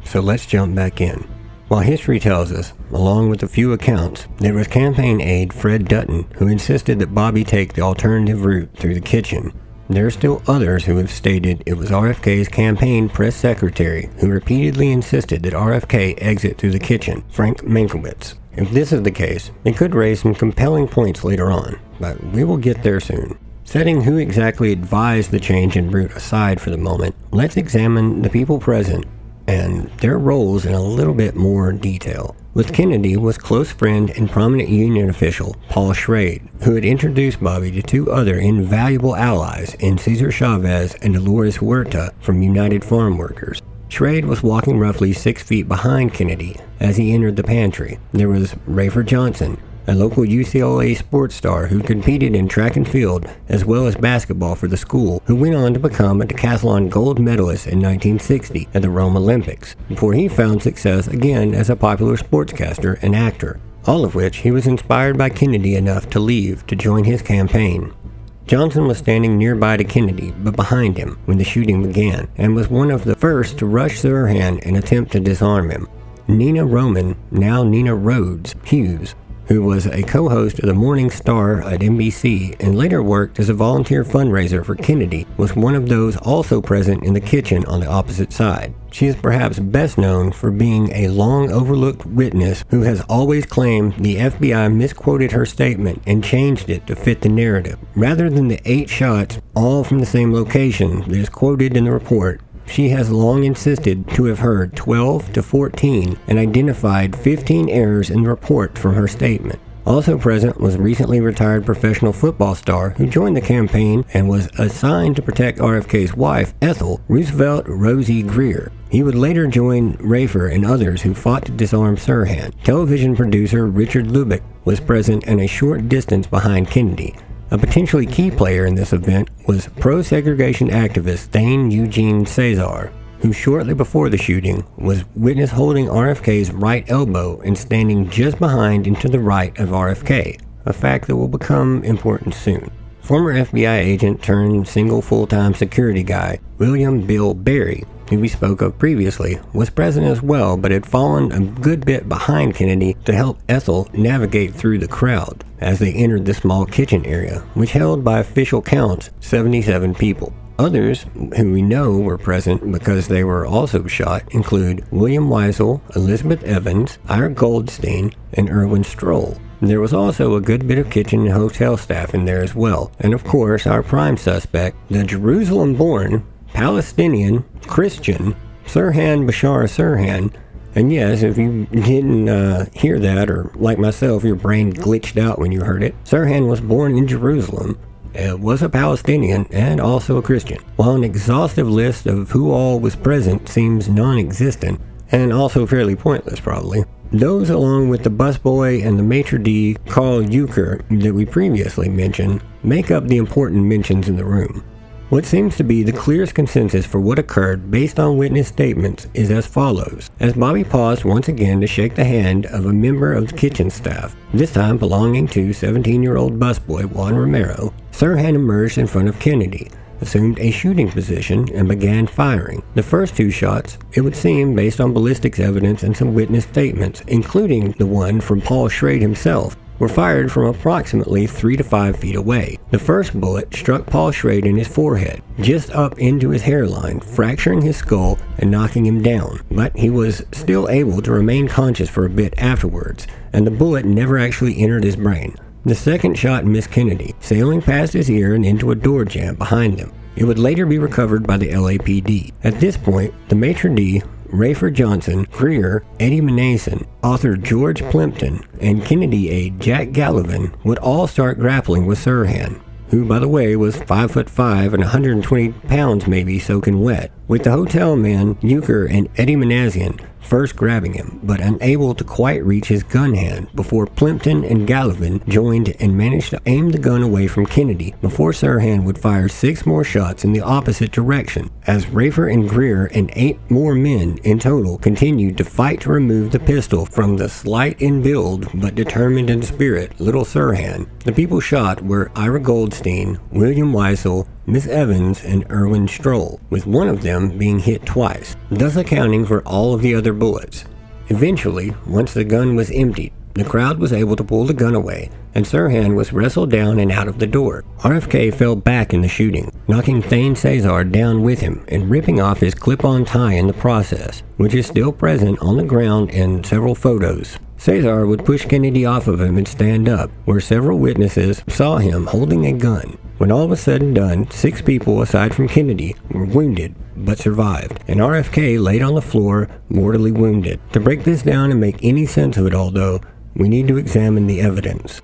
So let's jump back in. While history tells us, along with a few accounts, there was campaign aide Fred Dutton who insisted that Bobby take the alternative route through the kitchen. There are still others who have stated it was RFK's campaign press secretary who repeatedly insisted that RFK exit through the kitchen, Frank Mankiewicz. If this is the case, it could raise some compelling points later on, but we will get there soon. Setting who exactly advised the change in route aside for the moment, let's examine the people present and their roles in a little bit more detail. With Kennedy was close friend and prominent union official Paul Schrade, who had introduced Bobby to two other invaluable allies in Cesar Chavez and Dolores Huerta from United Farm Workers. Schrade was walking roughly 6 feet behind Kennedy as he entered the pantry. There was Rafer Johnson, a local UCLA sports star who competed in track and field as well as basketball for the school, who went on to become a decathlon gold medalist in 1960 at the Rome Olympics, before he found success again as a popular sportscaster and actor, all of which he was inspired by Kennedy enough to leave to join his campaign. Johnson was standing nearby to Kennedy, but behind him when the shooting began, and was one of the first to rush Sirhan and attempt to disarm him. Nina Roman, now Nina Rhodes, Hughes, who was a co-host of the Morning Star at NBC and later worked as a volunteer fundraiser for Kennedy, was one of those also present in the kitchen on the opposite side. She is perhaps best known for being a long-overlooked witness who has always claimed the FBI misquoted her statement and changed it to fit the narrative. Rather than the 8 shots, all from the same location that is quoted in the report, she has long insisted to have heard 12 to 14 and identified 15 errors in the report from her statement. Also present was recently retired professional football star who joined the campaign and was assigned to protect RFK's wife, Ethel Roosevelt Rosie Greer. He would later join Rafer and others who fought to disarm Sirhan. Television producer Richard Lubick was present and a short distance behind Kennedy. A potentially key player in this event was pro-segregation activist Thane Eugene Cesar, who shortly before the shooting was witness holding RFK's right elbow and standing just behind and to the right of RFK, a fact that will become important soon. Former FBI agent turned single full-time security guy William Bill Berry, who we spoke of previously, was present as well but had fallen a good bit behind Kennedy to help Ethel navigate through the crowd as they entered the small kitchen area, which held by official counts 77 people. Others who we know were present because they were also shot include William Weisel, Elizabeth Evans, Ira Goldstein, and Erwin Stroll. There was also a good bit of kitchen and hotel staff in there as well, and of course our prime suspect, the Jerusalem-born, Palestinian, Christian, Sirhan Bishara Sirhan. And yes, if you didn't hear that, or like myself, your brain glitched out when you heard it, Sirhan was born in Jerusalem, was a Palestinian, and also a Christian. While an exhaustive list of who all was present seems non-existent, and also fairly pointless probably, those along with the busboy and the maitre d' Carl Euchre that we previously mentioned make up the important mentions in the room. What seems to be the clearest consensus for what occurred based on witness statements is as follows. As Bobby paused once again to shake the hand of a member of the kitchen staff, this time belonging to 17-year-old busboy Juan Romero, Sirhan emerged in front of Kennedy, assumed a shooting position, and began firing. The first two shots, it would seem based on ballistics evidence and some witness statements, including the one from Paul Schrade himself, were fired from approximately 3 to 5 feet away. The first bullet struck Paul Schrade in his forehead, just up into his hairline, fracturing his skull and knocking him down, but he was still able to remain conscious for a bit afterwards, and the bullet never actually entered his brain. The second shot missed Kennedy, sailing past his ear and into a door jamb behind him. It would later be recovered by the LAPD. At this point, the maitre d', Rafer Johnson, Greer, Eddie Menason, author George Plimpton, and Kennedy aide Jack Gallivan would all start grappling with Sirhan, who, by the way, was 5'5" and 120 pounds maybe soaking wet, with the hotel man, Euchre, and Eddie Menason first grabbing him, but unable to quite reach his gun hand before Plimpton and Gallivan joined and managed to aim the gun away from Kennedy before Sirhan would fire 6 more shots in the opposite direction, as Rafer and Greer and 8 more men in total continued to fight to remove the pistol from the slight in build but determined in spirit little Sirhan. The people shot were Ira Goldstein, William Weissel, Miss Evans, and Erwin Stroll, with one of them being hit twice, thus accounting for all of the other bullets. Eventually, once the gun was emptied, the crowd was able to pull the gun away, and Sirhan was wrestled down and out of the door. RFK fell back in the shooting, knocking Thane Cesar down with him and ripping off his clip-on tie in the process, which is still present on the ground in several photos. Cesar would push Kennedy off of him and stand up, where several witnesses saw him holding a gun. When all was said and done, 6 people aside from Kennedy were wounded but survived, and RFK laid on the floor mortally wounded. To break this down and make any sense of it all though, we need to examine the evidence.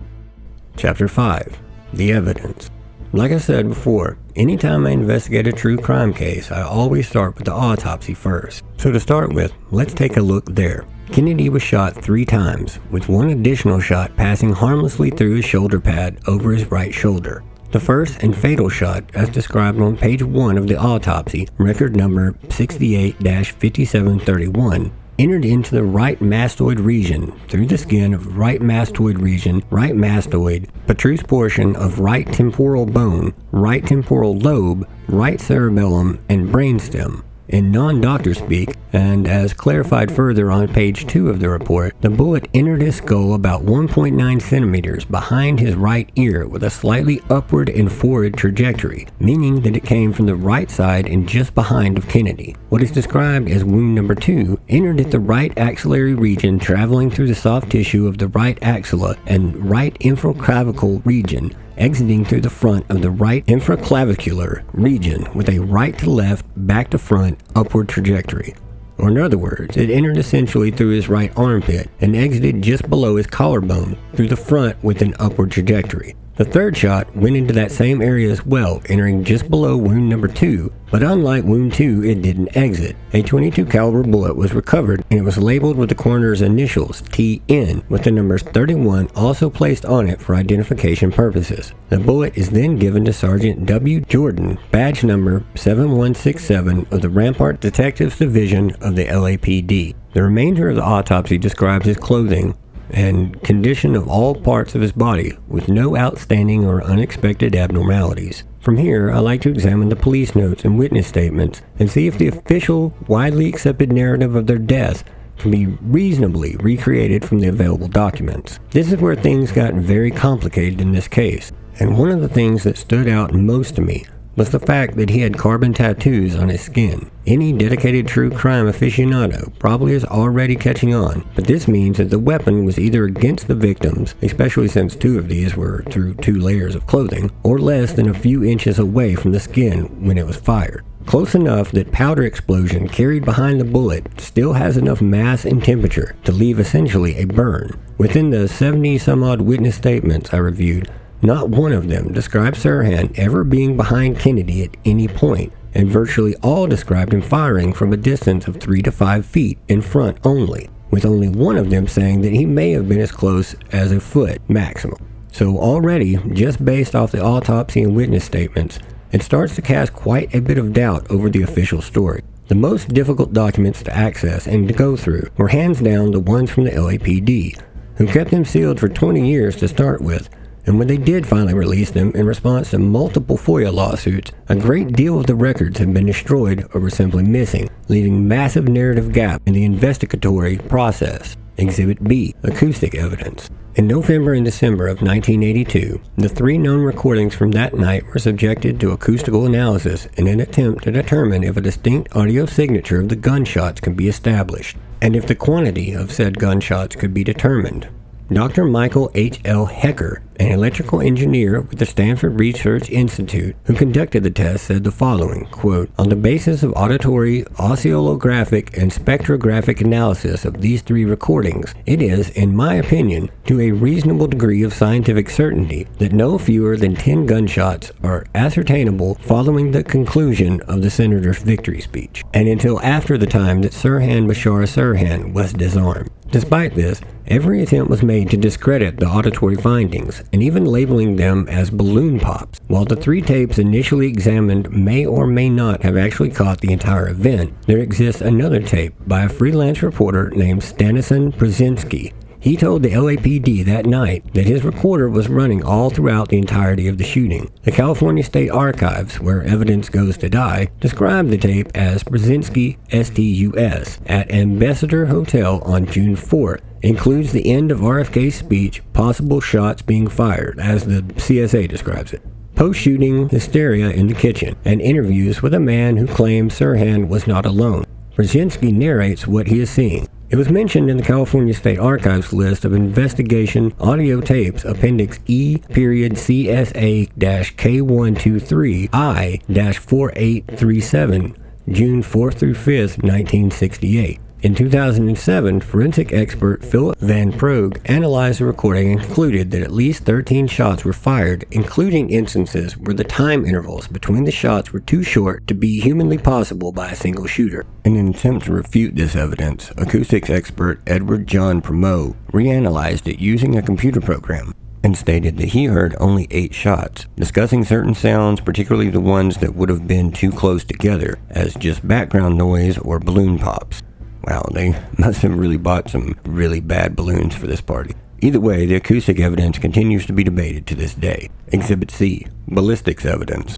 Chapter 5. The Evidence. Like I said before, anytime I investigate a true crime case, I always start with the autopsy first. So to start with, let's take a look there. Kennedy was shot 3 times, with one additional shot passing harmlessly through his shoulder pad over his right shoulder. The first and fatal shot, as described on page 1 of the autopsy, record number 68-5731, entered into the right mastoid region through the skin of right mastoid region, right mastoid, protruse portion of right temporal bone, right temporal lobe, right cerebellum, and brainstem. In non-doctor speak, and as clarified further on page 2 of the report, the bullet entered his skull about 1.9 centimeters behind his right ear with a slightly upward and forward trajectory, meaning that it came from the right side and just behind of Kennedy. What is described as wound number 2 entered at the right axillary region, traveling through the soft tissue of the right axilla and right infraclavicle region, exiting through the front of the right infraclavicular region with a right to left, back to front, upward trajectory. Or in other words, it entered essentially through his right armpit and exited just below his collarbone through the front with an upward trajectory. The third shot went into that same area as well, entering just below wound number 2, but unlike wound 2, it didn't exit. A .22 caliber bullet was recovered, and it was labeled with the coroner's initials, TN, with the numbers 31 also placed on it for identification purposes. The bullet is then given to Sergeant W. Jordan, badge number 7167 of the Rampart Detectives Division of the LAPD. The remainder of the autopsy describes his clothing and condition of all parts of his body, with no outstanding or unexpected abnormalities. From here, I like to examine the police notes and witness statements and see if the official, widely accepted narrative of their death can be reasonably recreated from the available documents. This is where things got very complicated in this case, and one of the things that stood out most to me was the fact that he had carbon tattoos on his skin. Any dedicated true crime aficionado probably is already catching on, but this means that the weapon was either against the victims, especially since 2 of these were through 2 layers of clothing, or less than a few inches away from the skin when it was fired. close enough that powder explosion carried behind the bullet still has enough mass and temperature to leave essentially a burn. Within the 70-some-odd witness statements I reviewed, not one of them described Sirhan ever being behind Kennedy at any point, and virtually all described him firing from a distance of 3 to 5 feet in front only, with only one of them saying that he may have been as close as a foot maximum. So already, just based off the autopsy and witness statements, it starts to cast quite a bit of doubt over the official story. The most difficult documents to access and to go through were hands down the ones from the LAPD, who kept them sealed for 20 years to start with, and when they did finally release them in response to multiple FOIA lawsuits, a great deal of the records have been destroyed or were simply missing, leaving massive narrative gap in the investigatory process. Exhibit B, acoustic evidence. In November and December of 1982, the 3 known recordings from that night were subjected to acoustical analysis in an attempt to determine if a distinct audio signature of the gunshots could be established, and if the quantity of said gunshots could be determined. Dr. Michael H.L. Hecker, an electrical engineer with the Stanford Research Institute who conducted the test, said the following, quote, "On the basis of auditory, oscillographic, and spectrographic analysis of these 3 recordings, it is, in my opinion, to a reasonable degree of scientific certainty that no fewer than 10 gunshots are ascertainable following the conclusion of the senator's victory speech, and until after the time that Sirhan Bishara Sirhan was disarmed." Despite this, every attempt was made to discredit the auditory findings, and even labeling them as balloon pops. While the 3 tapes initially examined may or may not have actually caught the entire event, there exists another tape by a freelance reporter named Stanislaw Brzezinski. He told the LAPD that night that his recorder was running all throughout the entirety of the shooting. The California State Archives, where evidence goes to die, described the tape as Brzezinski STUS at Ambassador Hotel on June 4th. Includes the end of RFK's speech, possible shots being fired, as the CSA describes it, post-shooting hysteria in the kitchen, and interviews with a man who claims Sirhan was not alone. Brzezinski narrates what he is seeing. It was mentioned in the California State Archives list of investigation audio tapes, Appendix E.C.S.A-K123I-4837, June 4th through 5th, 1968. In 2007, forensic expert Philip Van Proeg analyzed the recording and concluded that at least 13 shots were fired, including instances where the time intervals between the shots were too short to be humanly possible by a single shooter. In an attempt to refute this evidence, acoustics expert Edward John Primo reanalyzed it using a computer program and stated that he heard only 8 shots, discussing certain sounds, particularly the ones that would have been too close together, as just background noise or balloon pops. Wow, they must have really bought some really bad balloons for this party. Either way, the acoustic evidence continues to be debated to this day. Exhibit C, ballistics evidence.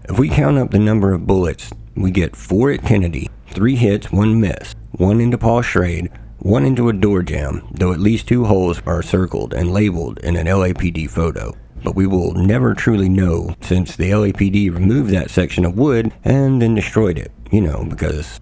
If we count up the number of bullets, we get 4 at Kennedy, 3 hits, 1 miss, 1 into Paul Schrade, 1 into a door jamb, though at least 2 holes are circled and labeled in an LAPD photo. But we will never truly know, since the LAPD removed that section of wood and then destroyed it. Because.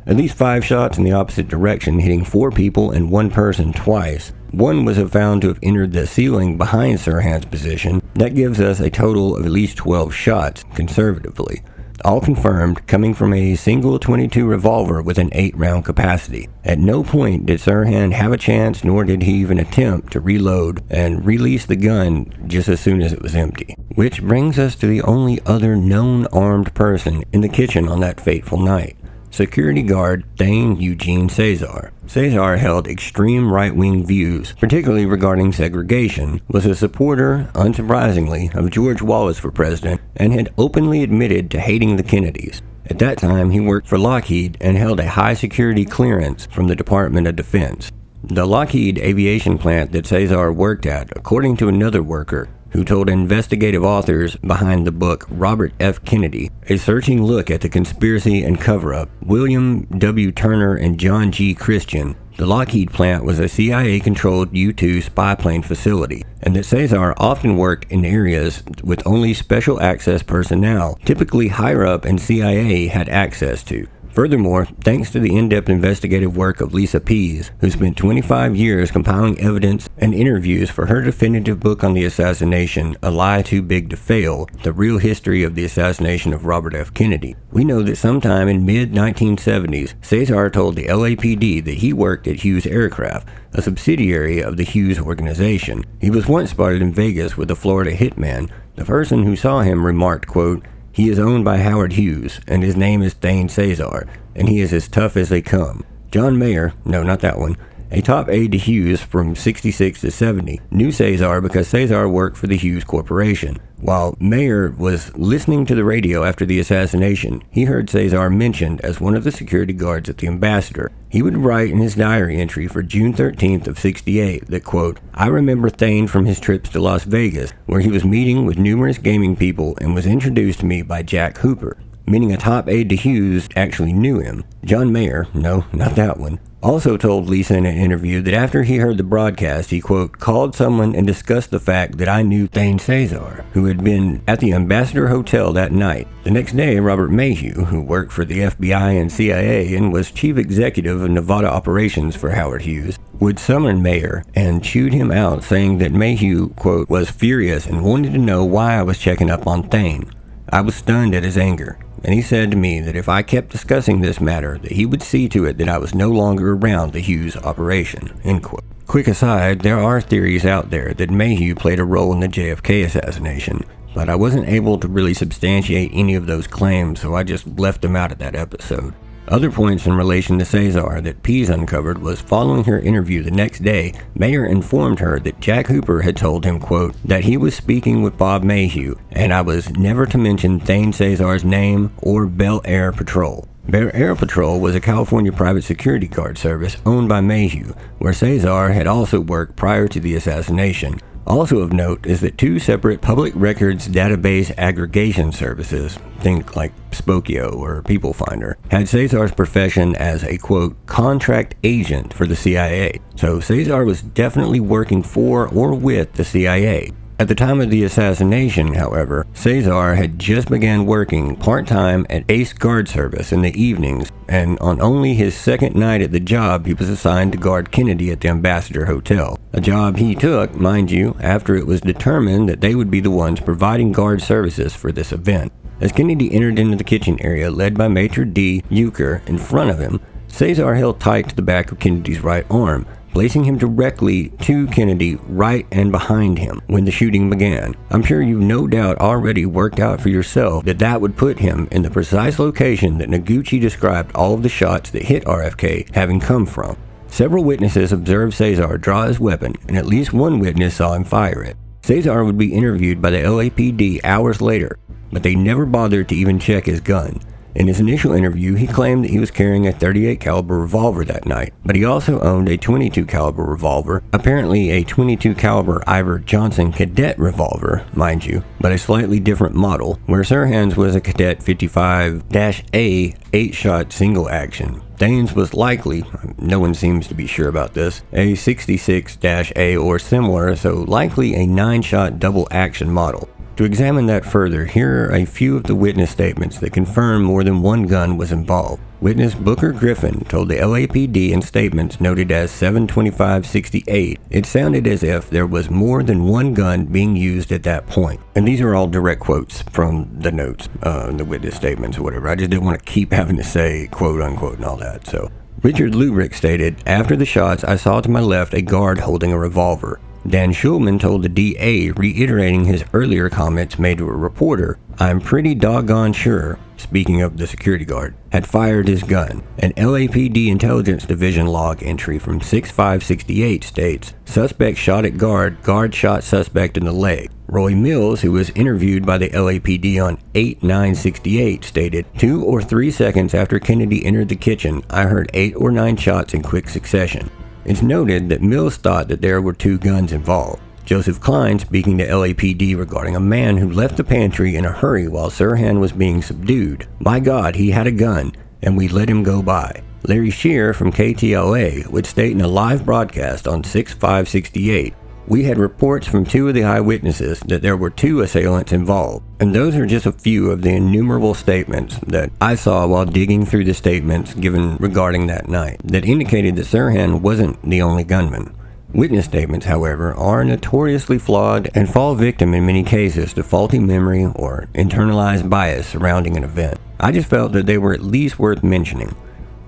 At least 5 shots in the opposite direction, hitting 4 people and 1 person twice. 1 was found to have entered the ceiling behind Sirhan's position. That gives us a total of at least 12 shots, conservatively. All confirmed, coming from a single .22 revolver with an 8-round capacity. At no point did Sirhan have a chance, nor did he even attempt to reload and release the gun just as soon as it was empty. Which brings us to the only other known armed person in the kitchen on that fateful night. Security guard Thane Eugene Cesar. Cesar held extreme right-wing views, particularly regarding segregation, was a supporter, unsurprisingly, of George Wallace for president, and had openly admitted to hating the Kennedys. At that time, he worked for Lockheed and held a high-security clearance from the Department of Defense. The Lockheed aviation plant that Cesar worked at, according to another worker, who told investigative authors behind the book Robert F. Kennedy, a searching look at the conspiracy and cover-up, William W. Turner and John G. Christian, the Lockheed plant was a CIA-controlled U-2 spy plane facility, and that Cesar often worked in areas with only special access personnel, typically higher up in CIA, had access to. Furthermore, thanks to the in-depth investigative work of Lisa Pease, who spent 25 years compiling evidence and interviews for her definitive book on the assassination, A Lie Too Big to Fail, The Real History of the Assassination of Robert F. Kennedy, we know that sometime in mid-1970s, Cesar told the LAPD that he worked at Hughes Aircraft, a subsidiary of the Hughes organization. He was once spotted in Vegas with a Florida hitman. The person who saw him remarked, quote, "He is owned by Howard Hughes, and his name is Thane Cesar, and he is as tough as they come." John Mayer, no, not that one, a top aide to Hughes from 66 to 70, knew Cesar because Cesar worked for the Hughes Corporation. While Mayer was listening to the radio after the assassination, he heard Cesar mentioned as one of the security guards at the Ambassador. He would write in his diary entry for June 13th of 68 that, quote, "I remember Thane from his trips to Las Vegas, where he was meeting with numerous gaming people and was introduced to me by Jack Hooper," meaning a top aide to Hughes actually knew him. John Mayer, no, not that one, also told Lisa in an interview that after he heard the broadcast, he, quote, "called someone and discussed the fact that I knew Thane Cesar, who had been at the Ambassador Hotel that night." The next day, Robert Mayhew, who worked for the FBI and CIA and was chief executive of Nevada operations for Howard Hughes, would summon Mayer and chewed him out, saying that Mayhew, quote, "was furious and wanted to know why I was checking up on Thane. I was stunned at his anger, and he said to me that if I kept discussing this matter, that he would see to it that I was no longer around the Hughes operation," end quote. Quick aside, there are theories out there that Mayhew played a role in the JFK assassination, but I wasn't able to really substantiate any of those claims, so I just left them out of that episode. Other points in relation to Cesar that Pease uncovered was following her interview the next day, Mayer informed her that Jack Hooper had told him, quote, that he was speaking with Bob Mayhew, and I was never to mention Thane Cesar's name or Bel Air Patrol. Bel Air Patrol was a California private security guard service owned by Mayhew, where Cesar had also worked prior to the assassination. Also of note is that two separate public records database aggregation services, think like Spokio or People Finder, had Cesar's profession as a, quote, contract agent for the CIA. So Cesar was definitely working for or with the CIA. At the time of the assassination, however, Cesar had just began working part-time at Ace Guard Service in the evenings, and on only his second night at the job, he was assigned to guard Kennedy at the Ambassador Hotel. A job he took, mind you, after it was determined that they would be the ones providing guard services for this event. As Kennedy entered into the kitchen area, led by Maitre D. Euchre in front of him, Cesar held tight to the back of Kennedy's right arm, placing him directly to Kennedy right and behind him when the shooting began. I'm sure you've no doubt already worked out for yourself that that would put him in the precise location that Noguchi described all of the shots that hit RFK having come from. Several witnesses observed Cesar draw his weapon, and at least one witness saw him fire it. Cesar would be interviewed by the LAPD hours later, but they never bothered to even check his gun. In his initial interview, he claimed that he was carrying a .38 caliber revolver that night, but he also owned a .22 caliber revolver, apparently a .22 caliber Ivor Johnson Cadet revolver, mind you, but a slightly different model, where Sirhan's was a Cadet 55-A 8-shot single action. Thane's was likely, no one seems to be sure about this, a 66-A or similar, so likely a 9-shot double action model. To examine that further, here are a few of the witness statements that confirm more than one gun was involved. Witness Booker Griffin told the LAPD in statements noted as 72568, it sounded as if there was more than one gun being used at that point. And these are all direct quotes from the notes, the witness statements or whatever. I just didn't want to keep having to say quote unquote and all that. So Richard Lubrick stated, after the shots, I saw to my left a guard holding a revolver. Dan Schulman told the DA, reiterating his earlier comments made to a reporter, I'm pretty doggone sure, speaking of the security guard, had fired his gun. An LAPD Intelligence Division log entry from 6568 states, suspect shot at guard shot suspect in the leg. Roy Mills, who was interviewed by the LAPD on 8/9/68, stated, 2 or 3 seconds after Kennedy entered the kitchen, I heard 8 or 9 shots in quick succession. It's noted that Mills thought that there were 2 guns involved. Joseph Klein speaking to LAPD regarding a man who left the pantry in a hurry while Sirhan was being subdued. My God, he had a gun, and we let him go by. Larry Shear from KTLA would state in a live broadcast on 6/5/68, We had reports from 2 of the eyewitnesses that there were 2 assailants involved, and those are just a few of the innumerable statements that I saw while digging through the statements given regarding that night that indicated that Sirhan wasn't the only gunman. Witness statements, however, are notoriously flawed and fall victim in many cases to faulty memory or internalized bias surrounding an event. I just felt that they were at least worth mentioning.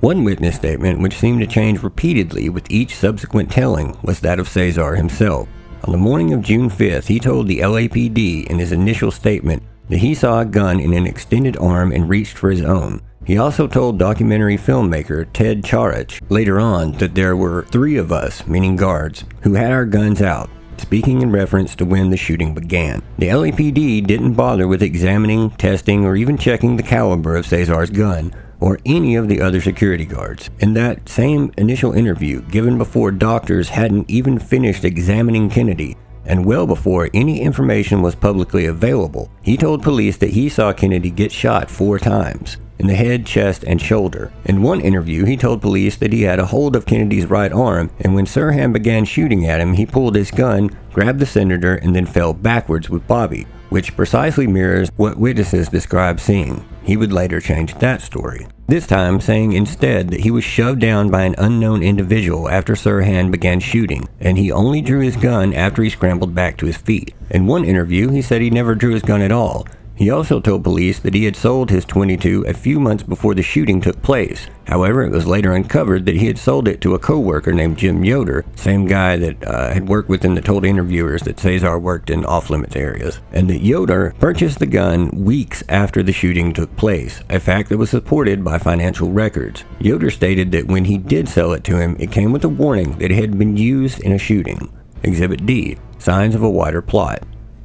One witness statement, which seemed to change repeatedly with each subsequent telling, was that of Cesar himself. On the morning of June 5th, he told the LAPD in his initial statement that he saw a gun in an extended arm and reached for his own. He also told documentary filmmaker Ted Charich later on that there were 3 of us, meaning guards, who had our guns out, speaking in reference to when the shooting began. The LAPD didn't bother with examining, testing, or even checking the caliber of Cesar's gun, or any of the other security guards. In that same initial interview, given before doctors hadn't even finished examining Kennedy, and well before any information was publicly available, he told police that he saw Kennedy get shot 4 times, in the head, chest, and shoulder. In one interview, he told police that he had a hold of Kennedy's right arm, and when Sirhan began shooting at him, he pulled his gun, grabbed the senator, and then fell backwards with Bobby, which precisely mirrors what witnesses described seeing. He would later change that story, this time saying instead that he was shoved down by an unknown individual after Sirhan began shooting, and he only drew his gun after he scrambled back to his feet. In one interview, he said he never drew his gun at all. He also told police that he had sold his .22 a few months before the shooting took place. However, it was later uncovered that he had sold it to a co-worker named Jim Yoder, same guy that had worked with him that told interviewers that Cesar worked in off-limits areas, and that Yoder purchased the gun weeks after the shooting took place, a fact that was supported by financial records. Yoder stated that when he did sell it to him, it came with a warning that it had been used in a shooting. Exhibit D, signs of a wider plot.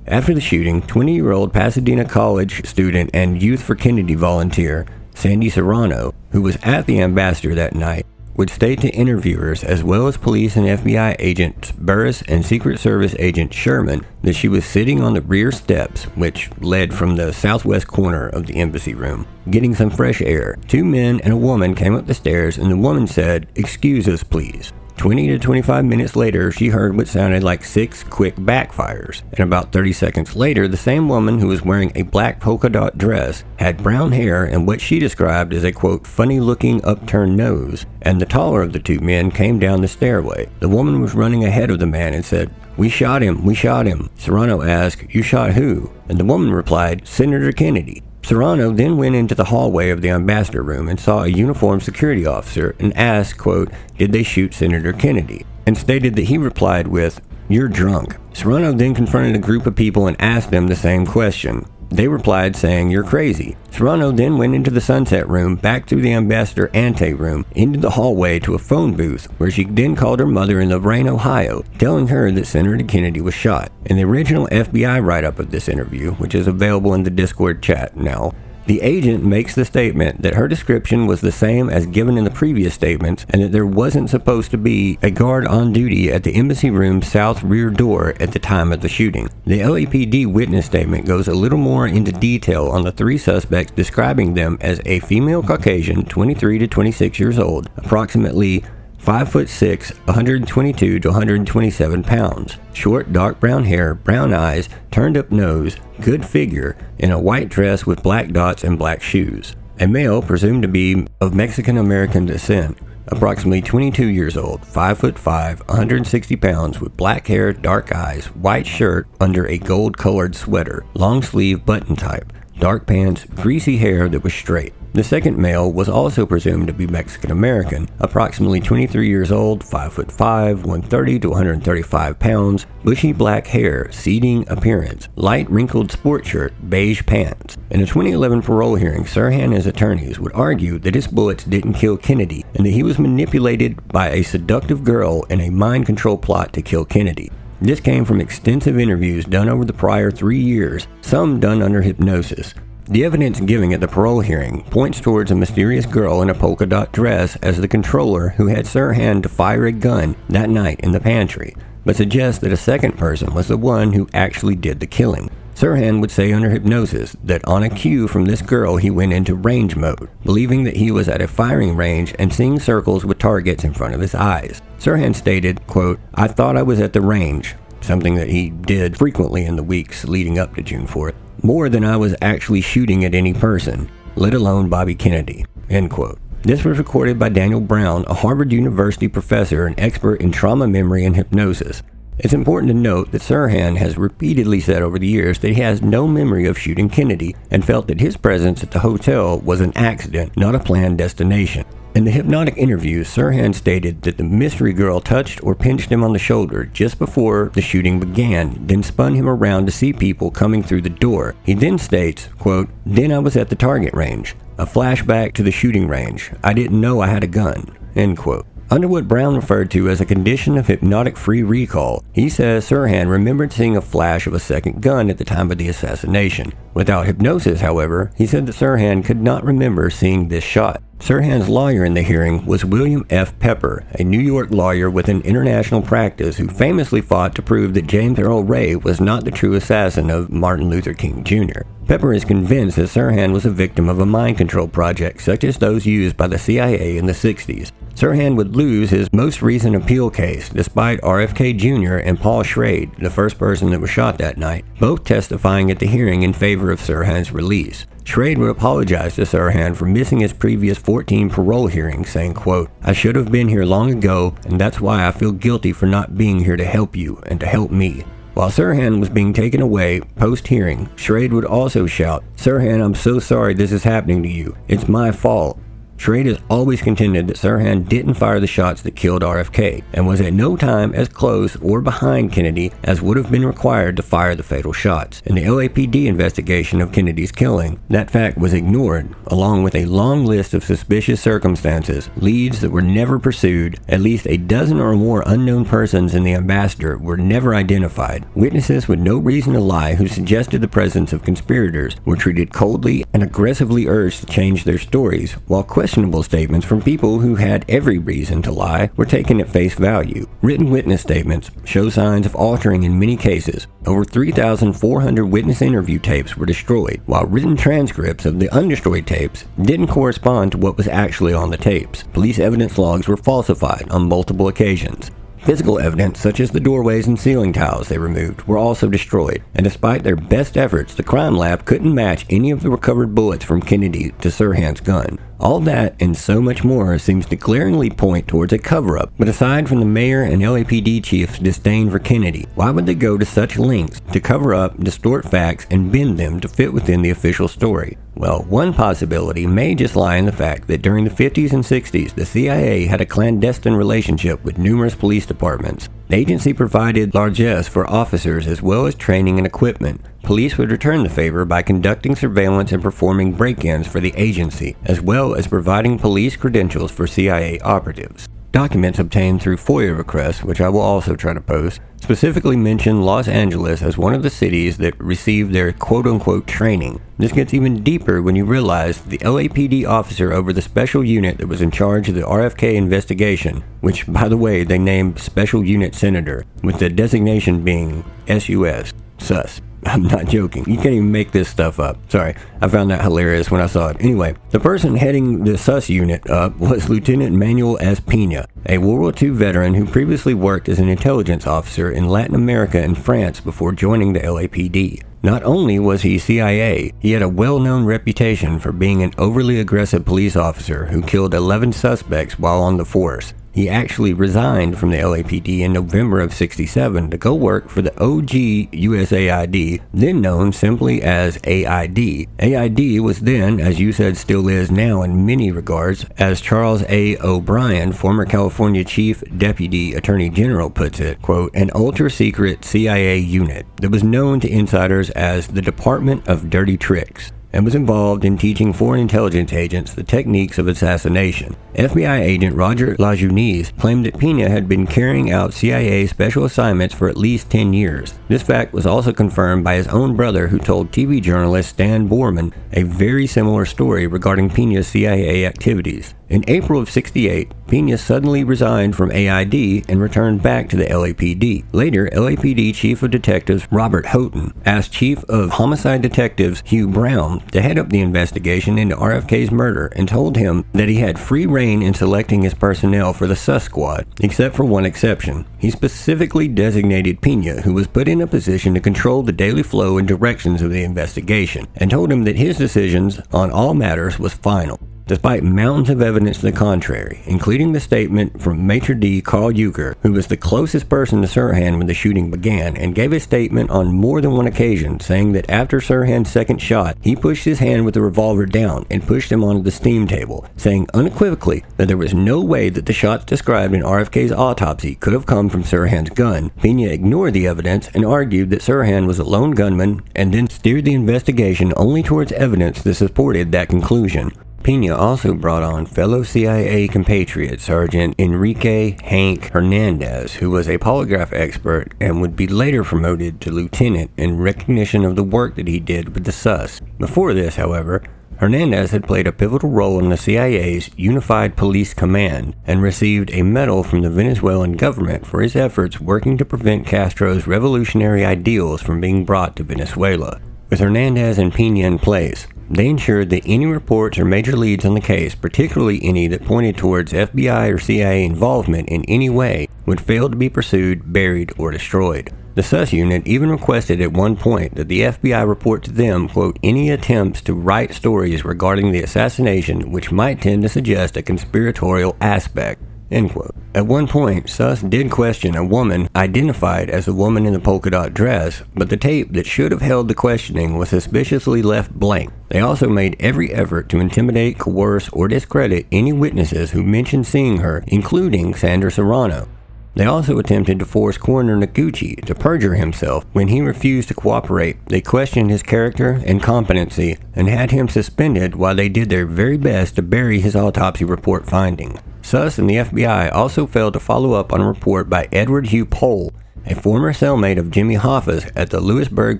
After the shooting, 20-year-old Pasadena College student and Youth for Kennedy volunteer Sandy Serrano, who was at the Ambassador that night, would state to interviewers as well as police and FBI agents Burris and Secret Service agent Sherman that she was sitting on the rear steps, which led from the southwest corner of the embassy room, getting some fresh air. 2 men and a woman came up the stairs, and the woman said, "Excuse us, please." 20 to 25 minutes later, she heard what sounded like 6 quick backfires, and about 30 seconds later, the same woman who was wearing a black polka dot dress, had brown hair and what she described as a, quote, funny-looking upturned nose, and the taller of the 2 men came down the stairway. The woman was running ahead of the man and said, we shot him. Serrano asked, "You shot who?" And the woman replied, "Senator Kennedy." Serrano then went into the hallway of the Ambassador room and saw a uniformed security officer and asked, quote, "Did they shoot Senator Kennedy?" and stated that he replied with, "You're drunk." Serrano then confronted a group of people and asked them the same question. They replied saying, "You're crazy." Serrano then went into the Sunset Room, back through the Ambassador ante room, into the hallway to a phone booth, where she then called her mother in Lorain, Ohio, telling her that Senator Kennedy was shot. In the original FBI write-up of this interview, which is available in the Discord chat now, the agent makes the statement that her description was the same as given in the previous statements, and that there wasn't supposed to be a guard on duty at the embassy room's south rear door at the time of the shooting. The LAPD witness statement goes a little more into detail on the 3 suspects, describing them as a female Caucasian, 23 to 26 years old, approximately 5'6", 122 to 127 pounds. Short, dark brown hair, brown eyes, turned up nose, good figure, in a white dress with black dots and black shoes. A male presumed to be of Mexican-American descent, approximately 22 years old, 5'5", 160 pounds, with black hair, dark eyes, white shirt under a gold-colored sweater, long sleeve button type, dark pants, greasy hair that was straight. The second male was also presumed to be Mexican-American, approximately 23 years old, 5'5", 130 to 135 pounds, bushy black hair, seeding appearance, light wrinkled sport shirt, beige pants. In a 2011 parole hearing, Sirhan and his attorneys would argue that his bullets didn't kill Kennedy, and that he was manipulated by a seductive girl in a mind control plot to kill Kennedy. This came from extensive interviews done over the prior 3 years, some done under hypnosis. The evidence given at the parole hearing points towards a mysterious girl in a polka dot dress as the controller who had Sirhan to fire a gun that night in the pantry, but suggests that a second person was the one who actually did the killing. Sirhan would say under hypnosis that on a cue from this girl he went into range mode, believing that he was at a firing range and seeing circles with targets in front of his eyes. Sirhan stated, quote, "I thought I was at the range. something that he did frequently in the weeks leading up to June 4th, more than I was actually shooting at any person, let alone Bobby Kennedy, end quote. This was recorded by Daniel Brown, a Harvard University professor and expert in trauma memory and hypnosis. It's important to note that Sirhan has repeatedly said over the years that he has no memory of shooting Kennedy and felt that his presence at the hotel was an accident, not a planned destination. In the hypnotic interview, Sirhan stated that the mystery girl touched or pinched him on the shoulder just before the shooting began, then spun him around to see people coming through the door. He then states, quote, "Then I was at the target range. A flashback to the shooting range. I didn't know I had a gun," end quote. Under what Brown referred to as a condition of hypnotic free recall, he says Sirhan remembered seeing a flash of a second gun at the time of the assassination. Without hypnosis, however, he said that Sirhan could not remember seeing this shot. Sirhan's lawyer in the hearing was William F. Pepper, a New York lawyer with an international practice who famously fought to prove that James Earl Ray was not the true assassin of Martin Luther King Jr. Pepper is convinced that Sirhan was a victim of a mind control project such as those used by the CIA in the 60s. Sirhan would lose his most recent appeal case despite RFK Jr. and Paul Schrade, the first person that was shot that night, both testifying at the hearing in favor of Sirhan's release. Schrade would apologize to Sirhan for missing his previous 14 parole hearings, saying, quote, "I should have been here long ago, and that's why I feel guilty for not being here to help you and to help me." While Sirhan was being taken away post-hearing, Schrade would also shout, "Sirhan, I'm so sorry this is happening to you. It's my fault." Schrade has always contended that Sirhan didn't fire the shots that killed RFK, and was at no time as close or behind Kennedy as would have been required to fire the fatal shots. In the LAPD investigation of Kennedy's killing, that fact was ignored, along with a long list of suspicious circumstances, leads that were never pursued. At least a dozen or more unknown persons in the ambassador were never identified. Witnesses with no reason to lie who suggested the presence of conspirators were treated coldly and aggressively urged to change their stories, while questionable statements from people who had every reason to lie were taken at face value. Written witness statements show signs of altering in many cases. Over 3,400 witness interview tapes were destroyed, while written transcripts of the undestroyed tapes didn't correspond to what was actually on the tapes. Police evidence logs were falsified on multiple occasions. Physical evidence, such as the doorways and ceiling tiles they removed, were also destroyed, and despite their best efforts, the crime lab couldn't match any of the recovered bullets from Kennedy to Sirhan's gun. All that and so much more seems to glaringly point towards a cover-up, but aside from the mayor and LAPD chief's disdain for Kennedy, why would they go to such lengths to cover up, distort facts, and bend them to fit within the official story? Well, one possibility may just lie in the fact that during the 50s and 60s, the CIA had a clandestine relationship with numerous police departments. The agency provided largesse for officers as well as training and equipment. Police would return the favor by conducting surveillance and performing break-ins for the agency, as well as providing police credentials for CIA operatives. Documents obtained through FOIA requests, which I will also try to post, specifically mention Los Angeles as one of the cities that received their quote-unquote training. This gets even deeper when you realize the LAPD officer over the special unit that was in charge of the RFK investigation, which, by the way, they named Special Unit Senator, with the designation being SUS, sus. I'm not joking. You can't even make this stuff up. Sorry, I found that hilarious when I saw it. Anyway, the person heading the SUS unit up was Lieutenant Manuel S. Pena, a World War II veteran who previously worked as an intelligence officer in Latin America and France before joining the LAPD. Not only was he CIA, he had a well-known reputation for being an overly aggressive police officer who killed 11 suspects while on the force. He actually resigned from the LAPD in November of '67 to go work for the OG USAID, then known simply as AID. AID was then, as you said still is now in many regards, as Charles A. O'Brien, former California Chief Deputy Attorney General puts it, quote, an ultra-secret CIA unit that was known to insiders as the Department of Dirty Tricks, and was involved in teaching foreign intelligence agents the techniques of assassination. FBI agent Roger Lajeunesse claimed that Pena had been carrying out CIA special assignments for at least 10 years. This fact was also confirmed by his own brother, who told TV journalist Stan Borman a very similar story regarding Pena's CIA activities. In April of '68, Pena suddenly resigned from AID and returned back to the LAPD. Later, LAPD Chief of Detectives Robert Houghton asked Chief of Homicide Detectives Hugh Brown to head up the investigation into RFK's murder and told him that he had free rein in selecting his personnel for the sus squad, except for one exception. He specifically designated Pena, who was put in a position to control the daily flow and directions of the investigation, and told him that his decisions on all matters was final. Despite mountains of evidence to the contrary, including the statement from Maitre d' Carl Euchre, who was the closest person to Sirhan when the shooting began, and gave a statement on more than one occasion saying that after Sirhan's second shot, he pushed his hand with the revolver down and pushed him onto the steam table, saying unequivocally that there was no way that the shots described in RFK's autopsy could have come from Sirhan's gun. Pena ignored the evidence and argued that Sirhan was a lone gunman, and then steered the investigation only towards evidence that supported that conclusion. Pena also brought on fellow CIA compatriot Sergeant Enrique Hank Hernandez, who was a polygraph expert and would be later promoted to lieutenant in recognition of the work that he did with the sus. Before this, however, Hernandez had played a pivotal role in the CIA's Unified Police Command and received a medal from the Venezuelan government for his efforts working to prevent Castro's revolutionary ideals from being brought to Venezuela. With Hernandez and Pena in place, they ensured that any reports or major leads on the case, particularly any that pointed towards FBI or CIA involvement in any way, would fail to be pursued, buried, or destroyed. The sus unit even requested at one point that the FBI report to them, quote, any attempts to write stories regarding the assassination which might tend to suggest a conspiratorial aspect. End quote. At one point, sus did question a woman identified as the woman in the polka dot dress, but the tape that should have held the questioning was suspiciously left blank. They also made every effort to intimidate, coerce, or discredit any witnesses who mentioned seeing her, including Sandra Serrano. They also attempted to force Coroner Noguchi to perjure himself. When he refused to cooperate, they questioned his character and competency and had him suspended while they did their very best to bury his autopsy report findings. Sus and the FBI also failed to follow up on a report by Edward Hugh Pohl, a former cellmate of Jimmy Hoffa's at the Lewisburg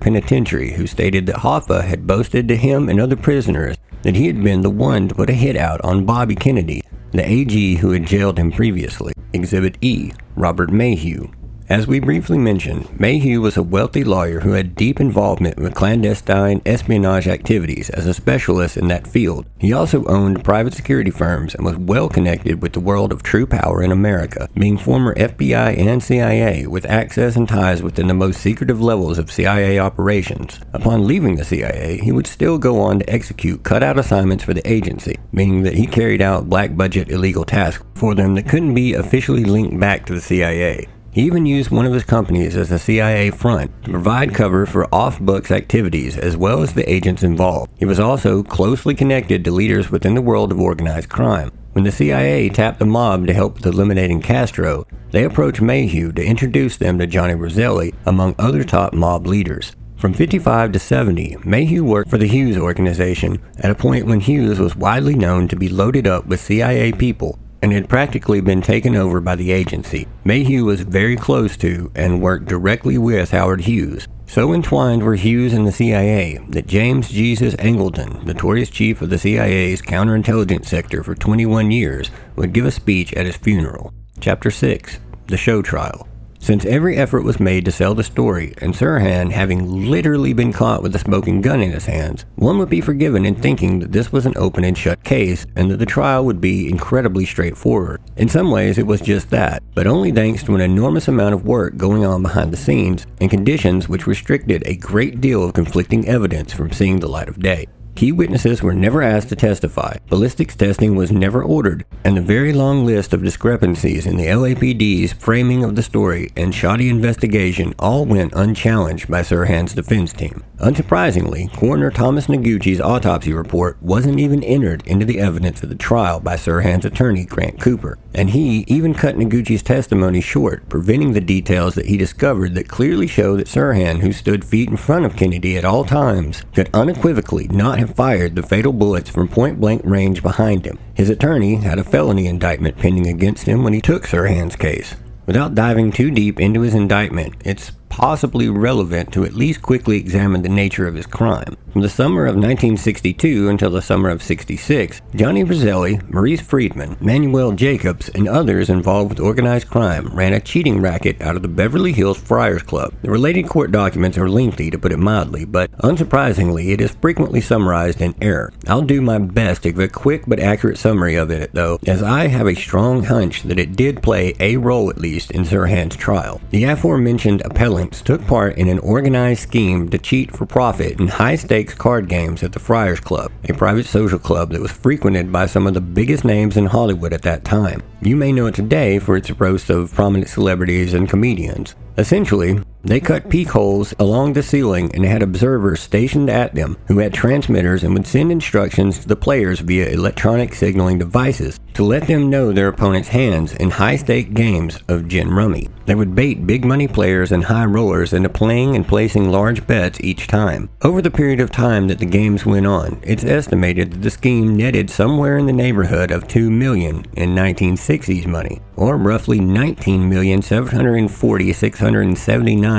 Penitentiary, who stated that Hoffa had boasted to him and other prisoners that he had been the one to put a hit out on Bobby Kennedy, the AG who had jailed him previously. Exhibit E, Robert Mayhew. As we briefly mentioned, Mayhew was a wealthy lawyer who had deep involvement with clandestine espionage activities as a specialist in that field. He also owned private security firms and was well connected with the world of true power in America, being former FBI and CIA with access and ties within the most secretive levels of CIA operations. Upon leaving the CIA, he would still go on to execute cutout assignments for the agency, meaning that he carried out black budget illegal tasks for them that couldn't be officially linked back to the CIA. He even used one of his companies as a CIA front to provide cover for off-books activities as well as the agents involved. He was also closely connected to leaders within the world of organized crime. When the CIA tapped the mob to help with eliminating Castro, they approached Mayhew to introduce them to Johnny Roselli, among other top mob leaders. From 55 to 70, Mayhew worked for the Hughes organization at a point when Hughes was widely known to be loaded up with CIA people and had practically been taken over by the agency. Mayhew was very close to and worked directly with Howard Hughes. So entwined were Hughes and the CIA that James Jesus Angleton, notorious chief of the CIA's counterintelligence sector for 21 years, would give a speech at his funeral. Chapter 6. The Show Trial. Since every effort was made to sell the story, and Sirhan having literally been caught with a smoking gun in his hands, one would be forgiven in thinking that this was an open and shut case, and that the trial would be incredibly straightforward. In some ways it was just that, but only thanks to an enormous amount of work going on behind the scenes, and conditions which restricted a great deal of conflicting evidence from seeing the light of day. Key witnesses were never asked to testify, ballistics testing was never ordered, and the very long list of discrepancies in the LAPD's framing of the story and shoddy investigation all went unchallenged by Sirhan's defense team. Unsurprisingly, Coroner Thomas Noguchi's autopsy report wasn't even entered into the evidence of the trial by Sirhan's attorney Grant Cooper, and he even cut Noguchi's testimony short, preventing the details that he discovered that clearly show that Sirhan, who stood feet in front of Kennedy at all times, could unequivocally not have fired the fatal bullets from point-blank range behind him. His attorney had a felony indictment pending against him when he took Sirhan's case. Without diving too deep into his indictment, it's possibly relevant to at least quickly examine the nature of his crime. From the summer of 1962 until the summer of 66, Johnny Roselli, Maurice Friedman, Manuel Jacobs, and others involved with organized crime ran a cheating racket out of the Beverly Hills Friars Club. The related court documents are lengthy, to put it mildly, but unsurprisingly, it is frequently summarized in error. I'll do my best to give a quick but accurate summary of it, though, as I have a strong hunch that it did play a role at least in Sirhan's trial. The aforementioned appellants took part in an organized scheme to cheat for profit in high-stakes card games at the Friars Club, a private social club that was frequented by some of the biggest names in Hollywood at that time. You may know it today for its roast of prominent celebrities and comedians. Essentially, they cut peek holes along the ceiling and had observers stationed at them who had transmitters and would send instructions to the players via electronic signaling devices to let them know their opponent's hands in high-stake games of gin rummy. They would bait big money players and high rollers into playing and placing large bets each time. Over the period of time that the games went on, it's estimated that the scheme netted somewhere in the neighborhood of $2 million in 1960s money, or roughly $19,740,679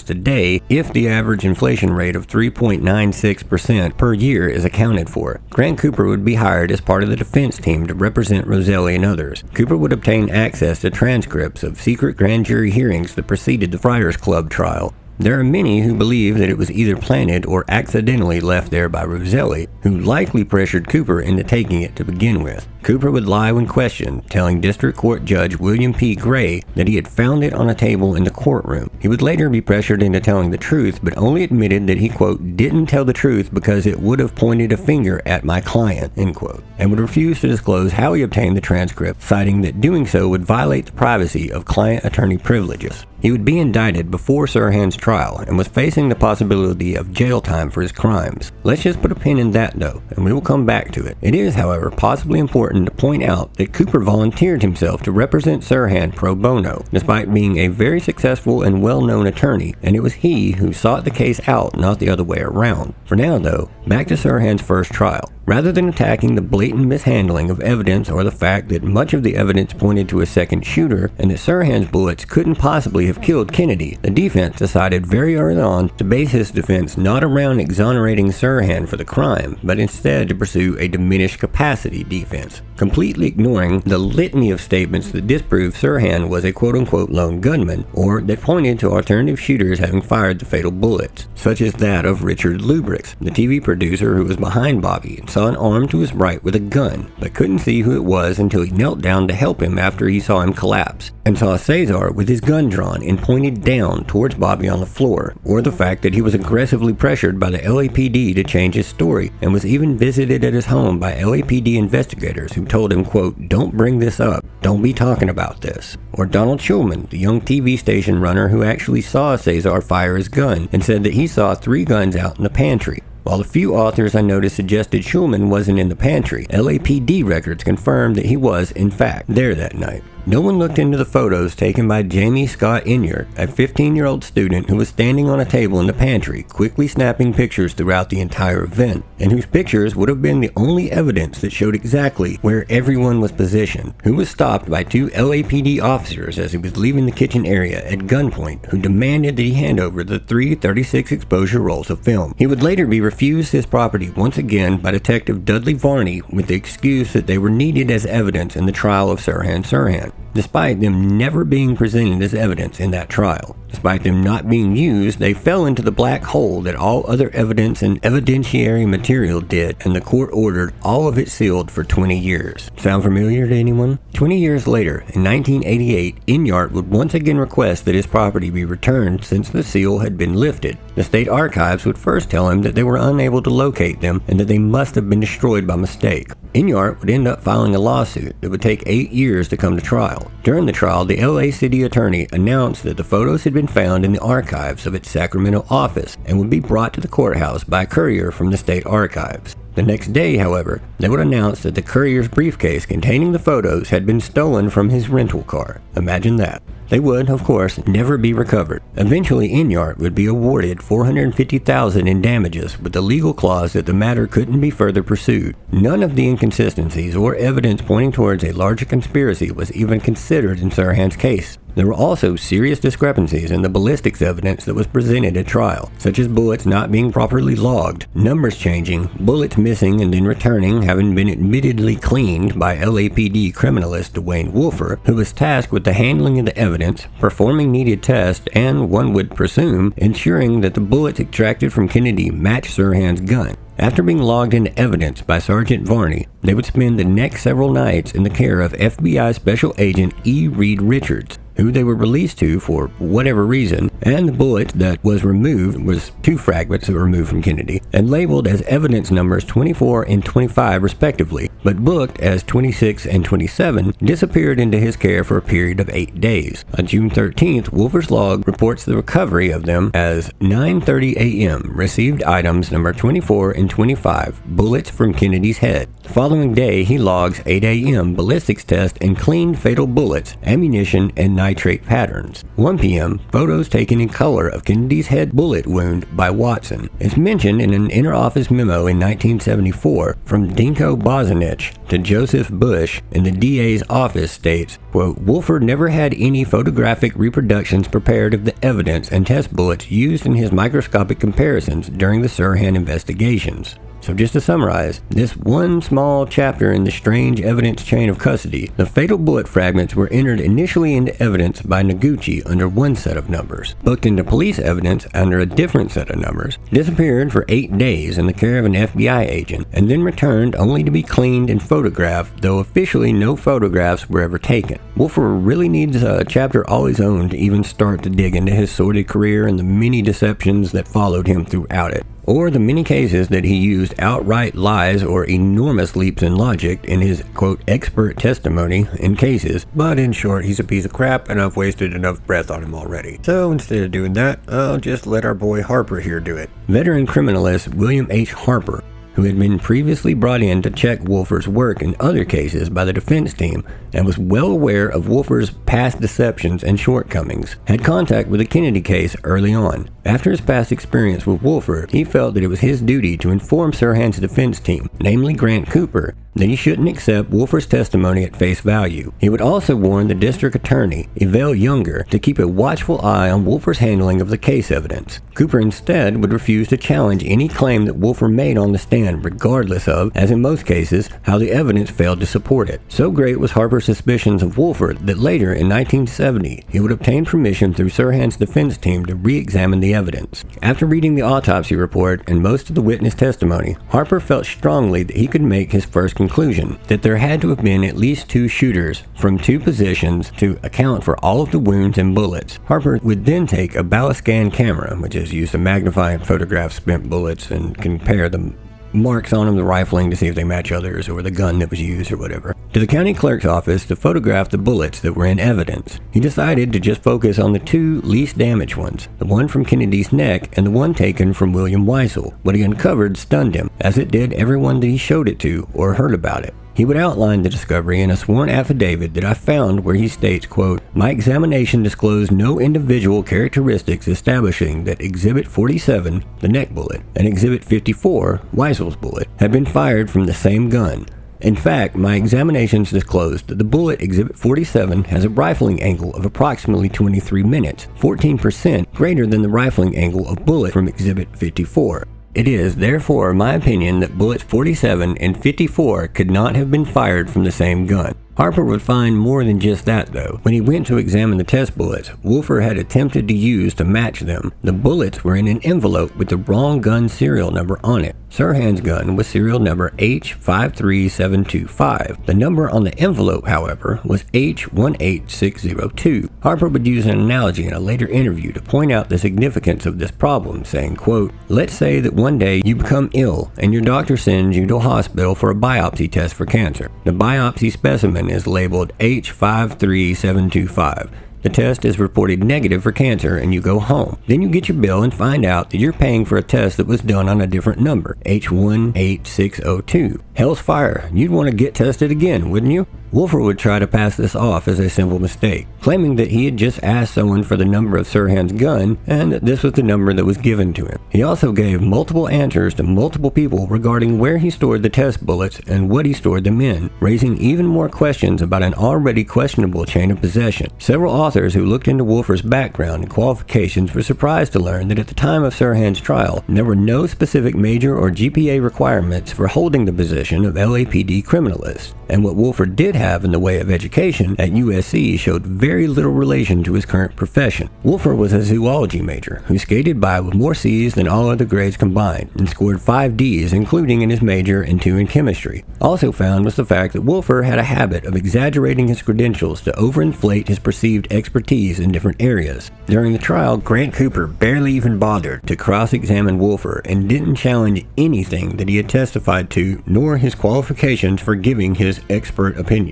today if the average inflation rate of 3.96% per year is accounted for. Grant Cooper would be hired as part of the defense team to represent Roselli and others. Cooper would obtain access to transcripts of secret grand jury hearings that preceded the Friars Club trial. There are many who believe that it was either planted or accidentally left there by Roselli, who likely pressured Cooper into taking it to begin with. Cooper would lie when questioned, telling District Court Judge William P. Gray that he had found it on a table in the courtroom. He would later be pressured into telling the truth, but only admitted that he, quote, didn't tell the truth because it would have pointed a finger at my client, end quote, and would refuse to disclose how he obtained the transcript, citing that doing so would violate the privacy of client-attorney privileges. He would be indicted before Sirhan's trial and was facing the possibility of jail time for his crimes. Let's just put a pin in that though, and we will come back to it. It is, however, possibly important to point out that Cooper volunteered himself to represent Sirhan pro bono, despite being a very successful and well-known attorney, and it was he who sought the case out, not the other way around. For now though, back to Sirhan's first trial. Rather than attacking the blatant mishandling of evidence or the fact that much of the evidence pointed to a second shooter and that Sirhan's bullets couldn't possibly have killed Kennedy, the defense decided very early on to base his defense not around exonerating Sirhan for the crime, but instead to pursue a diminished capacity defense, completely ignoring the litany of statements that disproved Sirhan was a quote-unquote lone gunman, or that pointed to alternative shooters having fired the fatal bullets, such as that of Richard Lubrix, the TV producer who was behind Bobby and saw an arm to his right with a gun, but couldn't see who it was until he knelt down to help him after he saw him collapse, and saw Cesar with his gun drawn and pointed down towards Bobby on the floor, or the fact that he was aggressively pressured by the LAPD to change his story, and was even visited at his home by LAPD investigators who told him, quote, don't bring this up, don't be talking about this. Or Donald Schulman, the young TV station runner who actually saw Cesar fire his gun and said that he saw 3 guns out in the pantry. While the few authors I noticed suggested Schulman wasn't in the pantry, LAPD records confirmed that he was, in fact, there that night. No one looked into the photos taken by Jamie Scott Inyart, a 15-year-old student who was standing on a table in the pantry, quickly snapping pictures throughout the entire event, and whose pictures would have been the only evidence that showed exactly where everyone was positioned, who was stopped by 2 LAPD officers as he was leaving the kitchen area at gunpoint, who demanded that he hand over the 3 36 exposure rolls of film. He would later be refused his property once again by Detective Dudley Varney with the excuse that they were needed as evidence in the trial of Sirhan, despite them never being presented as evidence in that trial. Despite them not being used, they fell into the black hole that all other evidence and evidentiary material did, and the court ordered all of it sealed for 20 years. Sound familiar to anyone? 20 years later, in 1988, Inyart would once again request that his property be returned since the seal had been lifted. The state archives would first tell him that they were unable to locate them and that they must have been destroyed by mistake. Inyart would end up filing a lawsuit that would take 8 years to come to trial. During the trial, the LA City Attorney announced that the photos had been found in the archives of its Sacramento office and would be brought to the courthouse by a courier from the state archives. The next day, however, they would announce that the courier's briefcase containing the photos had been stolen from his rental car. Imagine that. They would, of course, never be recovered. Eventually, Inyart would be awarded $450,000 in damages with the legal clause that the matter couldn't be further pursued. None of the inconsistencies or evidence pointing towards a larger conspiracy was even considered in Sirhan's case. There were also serious discrepancies in the ballistics evidence that was presented at trial, such as bullets not being properly logged, numbers changing, bullets missing and then returning having been admittedly cleaned by LAPD criminalist Dwayne Wolfer, who was tasked with the handling of the evidence, performing needed tests, and, one would presume, ensuring that the bullets extracted from Kennedy matched Sirhan's gun. After being logged into evidence by Sergeant Varney, they would spend the next several nights in the care of FBI Special Agent E. Reed Richards, who they were released to for whatever reason, and the bullet that was removed was 2 fragments that were removed from Kennedy, and labeled as evidence numbers 24 and 25 respectively, but booked as 26 and 27, disappeared into his care for a period of 8 days. On June 13th, Wolfer's log reports the recovery of them as 9:30 a.m. received items number 24 and 25, bullets from Kennedy's head. The following day, he logs 8 a.m. ballistics test and cleaned fatal bullets, ammunition, and nitrate patterns. 1 p.m. photos taken in color of Kennedy's head bullet wound by Watson. It's mentioned in an inter-office memo in 1974 from Dinko Bozanich to Joseph Bush in the DA's office states, quote, Wolfer never had any photographic reproductions prepared of the evidence and test bullets used in his microscopic comparisons during the Sirhan investigations. So just to summarize, this one small chapter in the strange evidence chain of custody, the fatal bullet fragments were entered initially into evidence by Noguchi under one set of numbers, booked into police evidence under a different set of numbers, disappeared for 8 days in the care of an FBI agent, and then returned only to be cleaned and photographed, though officially no photographs were ever taken. Wolfer really needs a chapter all his own to even start to dig into his sordid career and the many deceptions that followed him throughout it, or the many cases that he used outright lies or enormous leaps in logic in his, quote, expert testimony in cases. But in short, he's a piece of crap and I've wasted enough breath on him already. So instead of doing that, I'll just let our boy Harper here do it. Veteran criminalist William H. Harper, who had been previously brought in to check Wolfer's work in other cases by the defense team and was well aware of Wolfer's past deceptions and shortcomings, had contact with the Kennedy case early on. After his past experience with Wolfer, he felt that it was his duty to inform Sirhan's defense team, namely Grant Cooper, that he shouldn't accept Wolfer's testimony at face value. He would also warn the district attorney, Yvel Younger, to keep a watchful eye on Wolfer's handling of the case evidence. Cooper instead would refuse to challenge any claim that Wolfer made on the stand, regardless of, as in most cases, how the evidence failed to support it. So great was Harper's suspicions of Wolfer that later, in 1970, he would obtain permission through Sirhan's defense team to re-examine the evidence. After reading the autopsy report and most of the witness testimony, Harper felt strongly that he could make his first conclusion, that there had to have been at least 2 shooters from 2 positions to account for all of the wounds and bullets. Harper would then take a balliscan camera, which is used to magnify and photograph spent bullets and compare the marks on them, the rifling, to see if they match others or the gun that was used or whatever, to the county clerk's office to photograph the bullets that were in evidence. He decided to just focus on the 2 least damaged ones, the one from Kennedy's neck and the one taken from William Weissel. What he uncovered stunned him, as it did everyone that he showed it to or heard about it. He would outline the discovery in a sworn affidavit that I found where he states, quote, my examination disclosed no individual characteristics establishing that Exhibit 47, the neck bullet, and Exhibit 54, Weissel's bullet, had been fired from the same gun. In fact, my examinations disclosed that the bullet Exhibit 47 has a rifling angle of approximately 23 minutes, 14% greater than the rifling angle of bullet from Exhibit 54. It is, therefore, my opinion that bullets 47 and 54 could not have been fired from the same gun. Harper would find more than just that, though. When he went to examine the test bullets Wolfer had attempted to use to match them, the bullets were in an envelope with the wrong gun serial number on it. Sirhan's gun was serial number H53725. The number on the envelope, however, was H18602. Harper would use an analogy in a later interview to point out the significance of this problem, saying, quote, let's say that one day you become ill and your doctor sends you to a hospital for a biopsy test for cancer. The biopsy specimen is labeled H53725. The test is reported negative for cancer and you go home. Then you get your bill and find out that you're paying for a test that was done on a different number, H18602. Hell's fire, you'd want to get tested again, wouldn't you? Wolfer would try to pass this off as a simple mistake, claiming that he had just asked someone for the number of Sirhan's gun and that this was the number that was given to him. He also gave multiple answers to multiple people regarding where he stored the test bullets and what he stored them in, raising even more questions about an already questionable chain of possession. Several authors who looked into Wolfer's background and qualifications were surprised to learn that at the time of Sirhan's trial, there were no specific major or GPA requirements for holding the position of LAPD criminalist, and what Wolfer did have in the way of education at USC showed very little relation to his current profession. Wolfer was a zoology major who skated by with more C's than all other grades combined and scored 5 D's, including in his major and 2 in chemistry. Also found was the fact that Wolfer had a habit of exaggerating his credentials to overinflate his perceived expertise in different areas. During the trial, Grant Cooper barely even bothered to cross-examine Wolfer and didn't challenge anything that he had testified to, nor his qualifications for giving his expert opinion.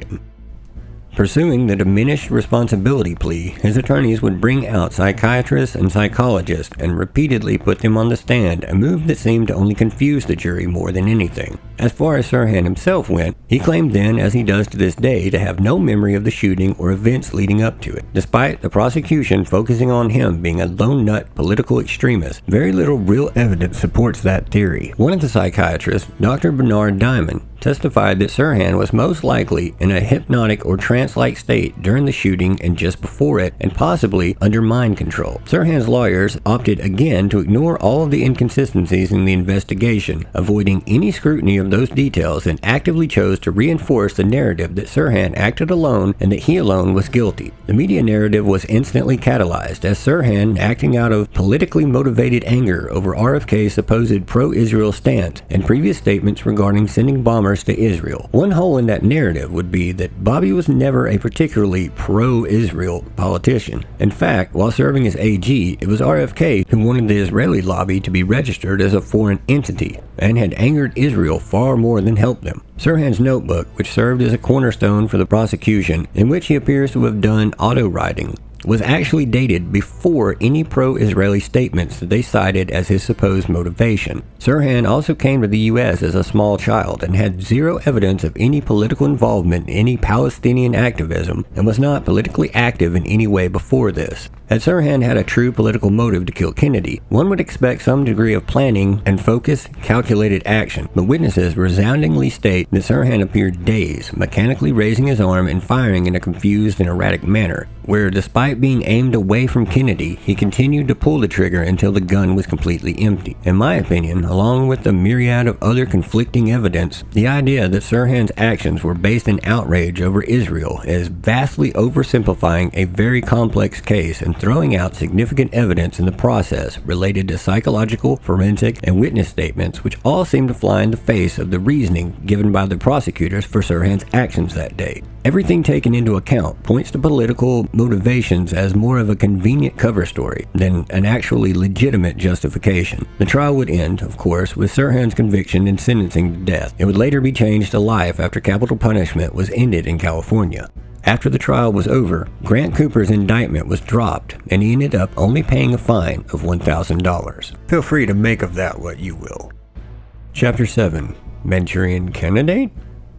Pursuing the diminished responsibility plea, his attorneys would bring out psychiatrists and psychologists and repeatedly put them on the stand, a move that seemed to only confuse the jury more than anything. As far as Sirhan himself went, he claimed then, as he does to this day, to have no memory of the shooting or events leading up to it. Despite the prosecution focusing on him being a lone nut political extremist, very little real evidence supports that theory. One of the psychiatrists, Dr. Bernard Diamond, testified that Sirhan was most likely in a hypnotic or trance-like state during the shooting and just before it, and possibly under mind control. Sirhan's lawyers opted again to ignore all of the inconsistencies in the investigation, avoiding any scrutiny of those details, and actively chose to reinforce the narrative that Sirhan acted alone and that he alone was guilty. The media narrative was instantly catalyzed as Sirhan, acting out of politically motivated anger over RFK's supposed pro-Israel stance and previous statements regarding sending bombers to Israel. One hole in that narrative would be that Bobby was never a particularly pro-Israel politician. In fact, while serving as AG, it was RFK who wanted the Israeli lobby to be registered as a foreign entity and had angered Israel far more than helped them. Sirhan's notebook, which served as a cornerstone for the prosecution, in which he appears to have done auto-writing, was actually dated before any pro-Israeli statements that they cited as his supposed motivation. Sirhan also came to the U.S. as a small child and had zero evidence of any political involvement in any Palestinian activism and was not politically active in any way before this. Had Sirhan had a true political motive to kill Kennedy, one would expect some degree of planning and focused, calculated action, but witnesses resoundingly state that Sirhan appeared dazed, mechanically raising his arm and firing in a confused and erratic manner, where despite being aimed away from Kennedy, he continued to pull the trigger until the gun was completely empty. In my opinion, along with the myriad of other conflicting evidence, the idea that Sirhan's actions were based in outrage over Israel is vastly oversimplifying a very complex case and throwing out significant evidence in the process related to psychological, forensic, and witness statements, which all seem to fly in the face of the reasoning given by the prosecutors for Sirhan's actions that day. Everything taken into account points to political motivations as more of a convenient cover story than an actually legitimate justification. The trial would end, of course, with Sirhan's conviction and sentencing to death. It would later be changed to life after capital punishment was ended in California. After the trial was over, Grant Cooper's indictment was dropped, and he ended up only paying a fine of $1,000. Feel free to make of that what you will. Chapter 7. Manchurian Candidate?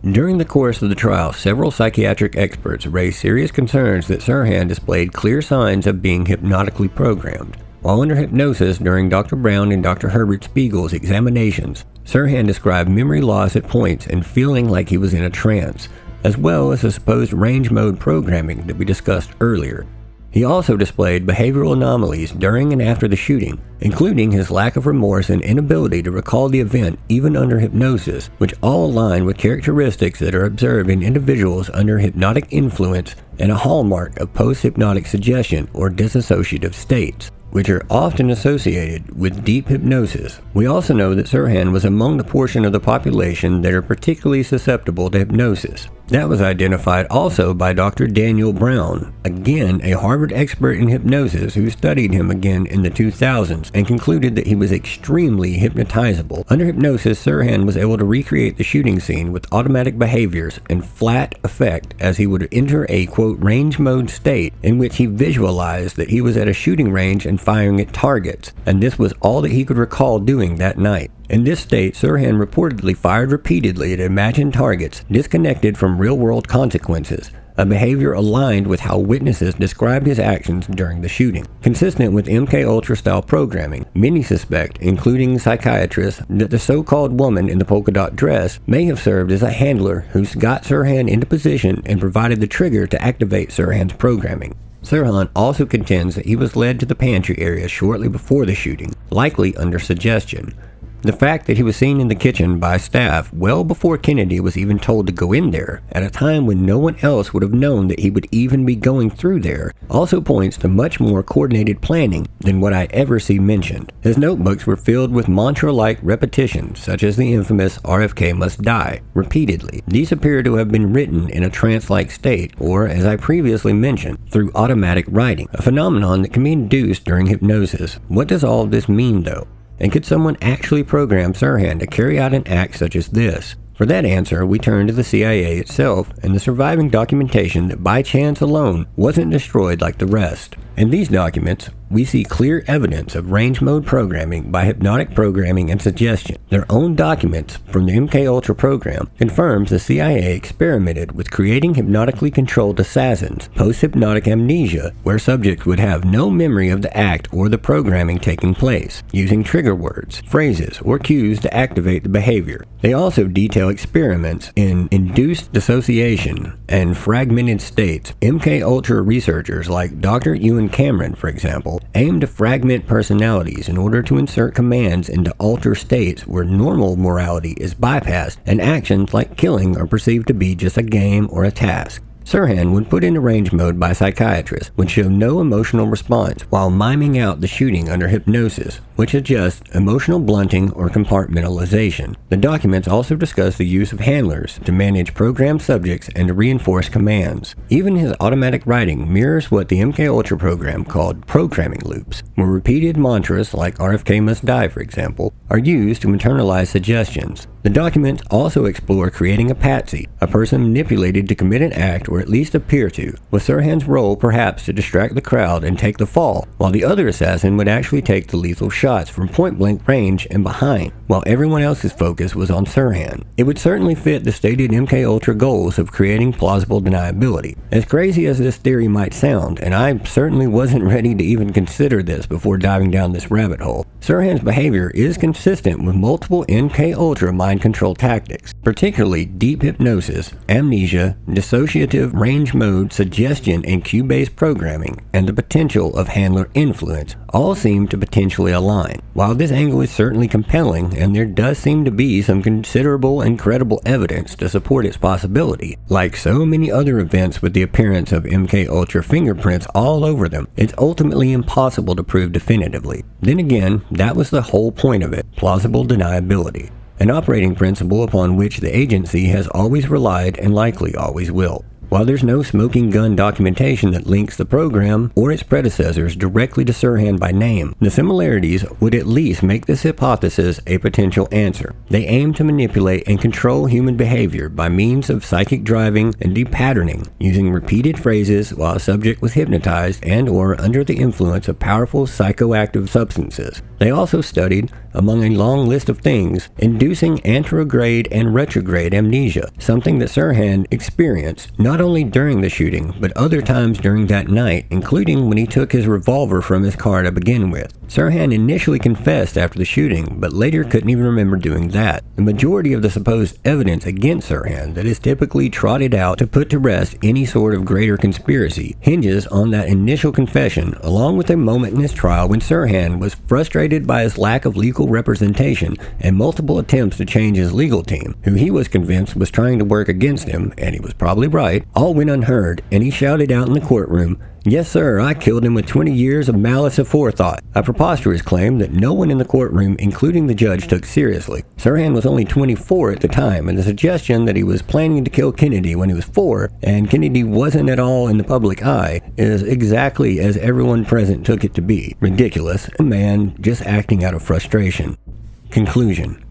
During the course of the trial, several psychiatric experts raised serious concerns that Sirhan displayed clear signs of being hypnotically programmed. While under hypnosis during Dr. Brown and Dr. Herbert Spiegel's examinations, Sirhan described memory loss at points and feeling like he was in a trance, as well as the supposed range mode programming that we discussed earlier. He also displayed behavioral anomalies during and after the shooting, including his lack of remorse and inability to recall the event even under hypnosis, which all align with characteristics that are observed in individuals under hypnotic influence and a hallmark of post-hypnotic suggestion or dissociative states, which are often associated with deep hypnosis. We also know that Sirhan was among the portion of the population that are particularly susceptible to hypnosis. That was identified also by Dr. Daniel Brown, again a Harvard expert in hypnosis who studied him again in the 2000s and concluded that he was extremely hypnotizable. Under hypnosis, Sirhan was able to recreate the shooting scene with automatic behaviors and flat effect as he would enter a, quote, range mode state in which he visualized that he was at a shooting range and firing at targets, and this was all that he could recall doing that night. In this state, Sirhan reportedly fired repeatedly at imagined targets disconnected from real-world consequences, a behavior aligned with how witnesses described his actions during the shooting. Consistent with MKUltra-style programming, many suspect, including psychiatrists, that the so-called woman in the polka dot dress may have served as a handler who got Sirhan into position and provided the trigger to activate Sirhan's programming. Sirhan also contends that he was led to the pantry area shortly before the shooting, likely under suggestion. The fact that he was seen in the kitchen by staff well before Kennedy was even told to go in there, at a time when no one else would have known that he would even be going through there, also points to much more coordinated planning than what I ever see mentioned. His notebooks were filled with mantra-like repetitions, such as the infamous RFK must die, repeatedly. These appear to have been written in a trance-like state, or, as I previously mentioned, through automatic writing, a phenomenon that can be induced during hypnosis. What does all of this mean, though? And could someone actually program Sirhan to carry out an act such as this? For that answer, we turn to the CIA itself and the surviving documentation that by chance alone wasn't destroyed like the rest. In these documents, we see clear evidence of range mode programming by hypnotic programming and suggestion. Their own documents from the MKUltra program confirms the CIA experimented with creating hypnotically controlled assassins, post-hypnotic amnesia, where subjects would have no memory of the act or the programming taking place, using trigger words, phrases, or cues to activate the behavior. They also detail experiments in induced dissociation and fragmented states. MKUltra researchers like Dr. Ewan Cameron, for example, aim to fragment personalities in order to insert commands into alter states where normal morality is bypassed and actions like killing are perceived to be just a game or a task. Sirhan, when put into range mode by psychiatrists, would show no emotional response while miming out the shooting under hypnosis, which is just emotional blunting or compartmentalization. The documents also discuss the use of handlers to manage programmed subjects and to reinforce commands. Even his automatic writing mirrors what the MKUltra program called programming loops, where repeated mantras like RFK must die, for example, are used to internalize suggestions. The documents also explore creating a patsy, a person manipulated to commit an act or at least appear to, with Sirhan's role perhaps to distract the crowd and take the fall, while the other assassin would actually take the lethal shots from point-blank range and behind, while everyone else's focus was on Sirhan. It would certainly fit the stated MKUltra goals of creating plausible deniability. As crazy as this theory might sound, and I certainly wasn't ready to even consider this before diving down this rabbit hole, Sirhan's behavior is consistent with multiple MKUltra mind control tactics, particularly deep hypnosis, amnesia, dissociative range mode, suggestion, and cue-based programming, and the potential of handler influence all seem to potentially align. While this angle is certainly compelling, and there does seem to be some considerable and credible evidence to support its possibility, like so many other events with the appearance of MKUltra fingerprints all over them, it's ultimately impossible to prove definitively. Then again, that was the whole point of it, plausible deniability, an operating principle upon which the agency has always relied and likely always will. While there's no smoking gun documentation that links the program or its predecessors directly to Sirhan by name, the similarities would at least make this hypothesis a potential answer. They aim to manipulate and control human behavior by means of psychic driving and depatterning, using repeated phrases while a subject was hypnotized and or under the influence of powerful psychoactive substances. They also studied, among a long list of things, inducing anterograde and retrograde amnesia, something that Sirhan experienced not only during the shooting, but other times during that night, including when he took his revolver from his car to begin with. Sirhan initially confessed after the shooting, but later couldn't even remember doing that. The majority of the supposed evidence against Sirhan that is typically trotted out to put to rest any sort of greater conspiracy hinges on that initial confession, along with a moment in his trial when Sirhan was frustrated by his lack of legal representation and multiple attempts to change his legal team, who he was convinced was trying to work against him, and he was probably right, all went unheard, and he shouted out in the courtroom, "Yes, sir, I killed him with 20 years of malice aforethought," a preposterous claim that no one in the courtroom, including the judge, took seriously. Sirhan was only 24 at the time, and the suggestion that he was planning to kill Kennedy when he was 4, and Kennedy wasn't at all in the public eye, is exactly as everyone present took it to be. Ridiculous. A man just acting out of frustration. Conclusion.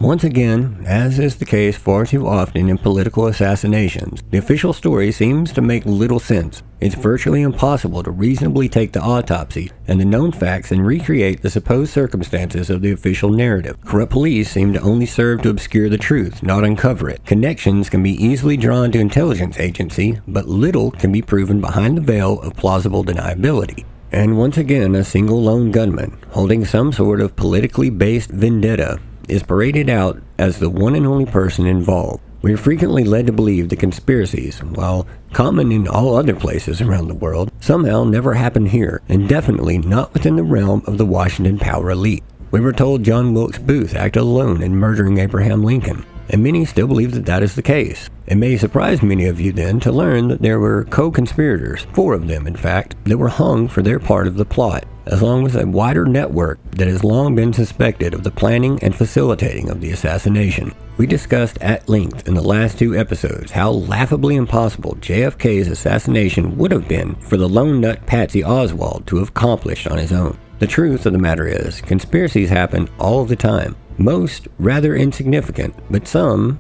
Once again, as is the case far too often in political assassinations, the official story seems to make little sense. It's virtually impossible to reasonably take the autopsy and the known facts and recreate the supposed circumstances of the official narrative. Corrupt police seem to only serve to obscure the truth, not uncover it. Connections can be easily drawn to intelligence agency, but little can be proven behind the veil of plausible deniability. And once again, a single lone gunman, holding some sort of politically based vendetta, is paraded out as the one and only person involved. We are frequently led to believe that conspiracies, while common in all other places around the world, somehow never happen here, and definitely not within the realm of the Washington power elite. We were told John Wilkes Booth acted alone in murdering Abraham Lincoln, and many still believe that that is the case. It may surprise many of you then to learn that there were co-conspirators, 4 of them in fact, that were hung for their part of the plot, along with a wider network that has long been suspected of the planning and facilitating of the assassination. We discussed at length in the last 2 episodes how laughably impossible JFK's assassination would have been for the lone nut Patsy Oswald to have accomplished on his own. The truth of the matter is, conspiracies happen all the time. Most rather insignificant, but some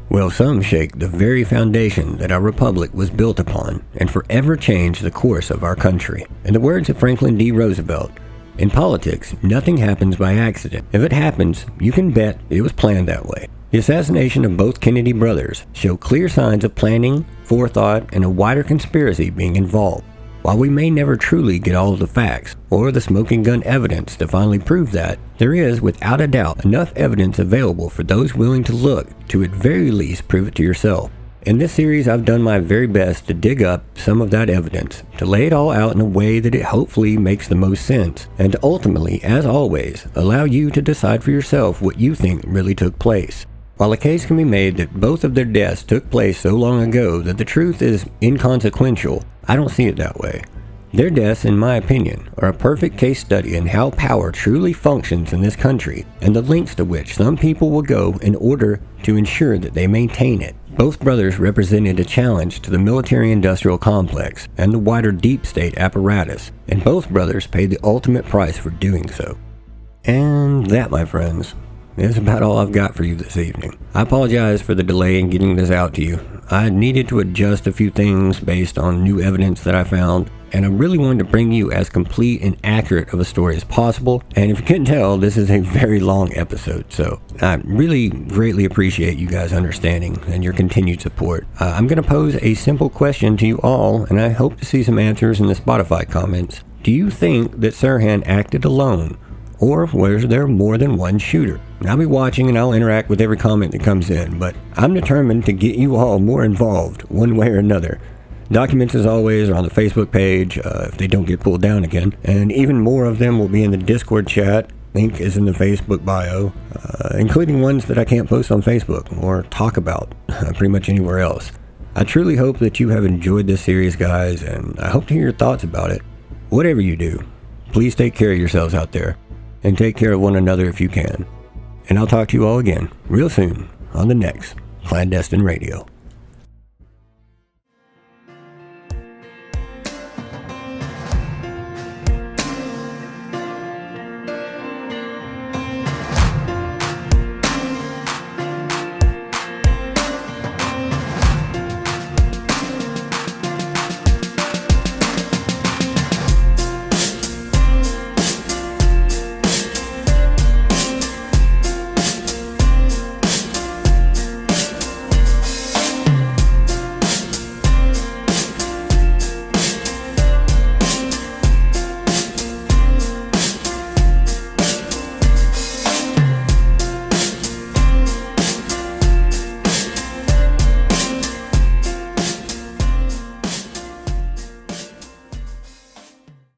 shake the very foundation that our republic was built upon and forever change the course of our country. In the words of Franklin D. Roosevelt, in politics, nothing happens by accident. If it happens, you can bet it was planned that way. The assassination of both Kennedy brothers show clear signs of planning, forethought, and a wider conspiracy being involved. While we may never truly get all of the facts, or the smoking gun evidence to finally prove that, there is, without a doubt, enough evidence available for those willing to look to at very least prove it to yourself. In this series, I've done my very best to dig up some of that evidence, to lay it all out in a way that it hopefully makes the most sense, and to ultimately, as always, allow you to decide for yourself what you think really took place. While a case can be made that both of their deaths took place so long ago that the truth is inconsequential, I don't see it that way. Their deaths, in my opinion, are a perfect case study in how power truly functions in this country and the lengths to which some people will go in order to ensure that they maintain it. Both brothers represented a challenge to the military-industrial complex and the wider deep state apparatus, and both brothers paid the ultimate price for doing so. And that, my friends, is about all I've got for you this evening. I apologize for the delay in getting this out to you. I needed to adjust a few things based on new evidence that I found, and I really wanted to bring you as complete and accurate of a story as possible. And if you couldn't tell, this is a very long episode, so I really greatly appreciate you guys understanding and your continued support. I'm going to pose a simple question to you all, and I hope to see some answers in the Spotify comments. Do you think that Sirhan acted alone? Or was there more than one shooter? I'll be watching and I'll interact with every comment that comes in, but I'm determined to get you all more involved one way or another. Documents, as always, are on the Facebook page if they don't get pulled down again, and even more of them will be in the Discord chat. Link is in the Facebook bio, including ones that I can't post on Facebook or talk about pretty much anywhere else. I truly hope that you have enjoyed this series, guys, and I hope to hear your thoughts about it. Whatever you do, please take care of yourselves out there. And take care of one another if you can. And I'll talk to you all again real soon on the next Clandestine Radio.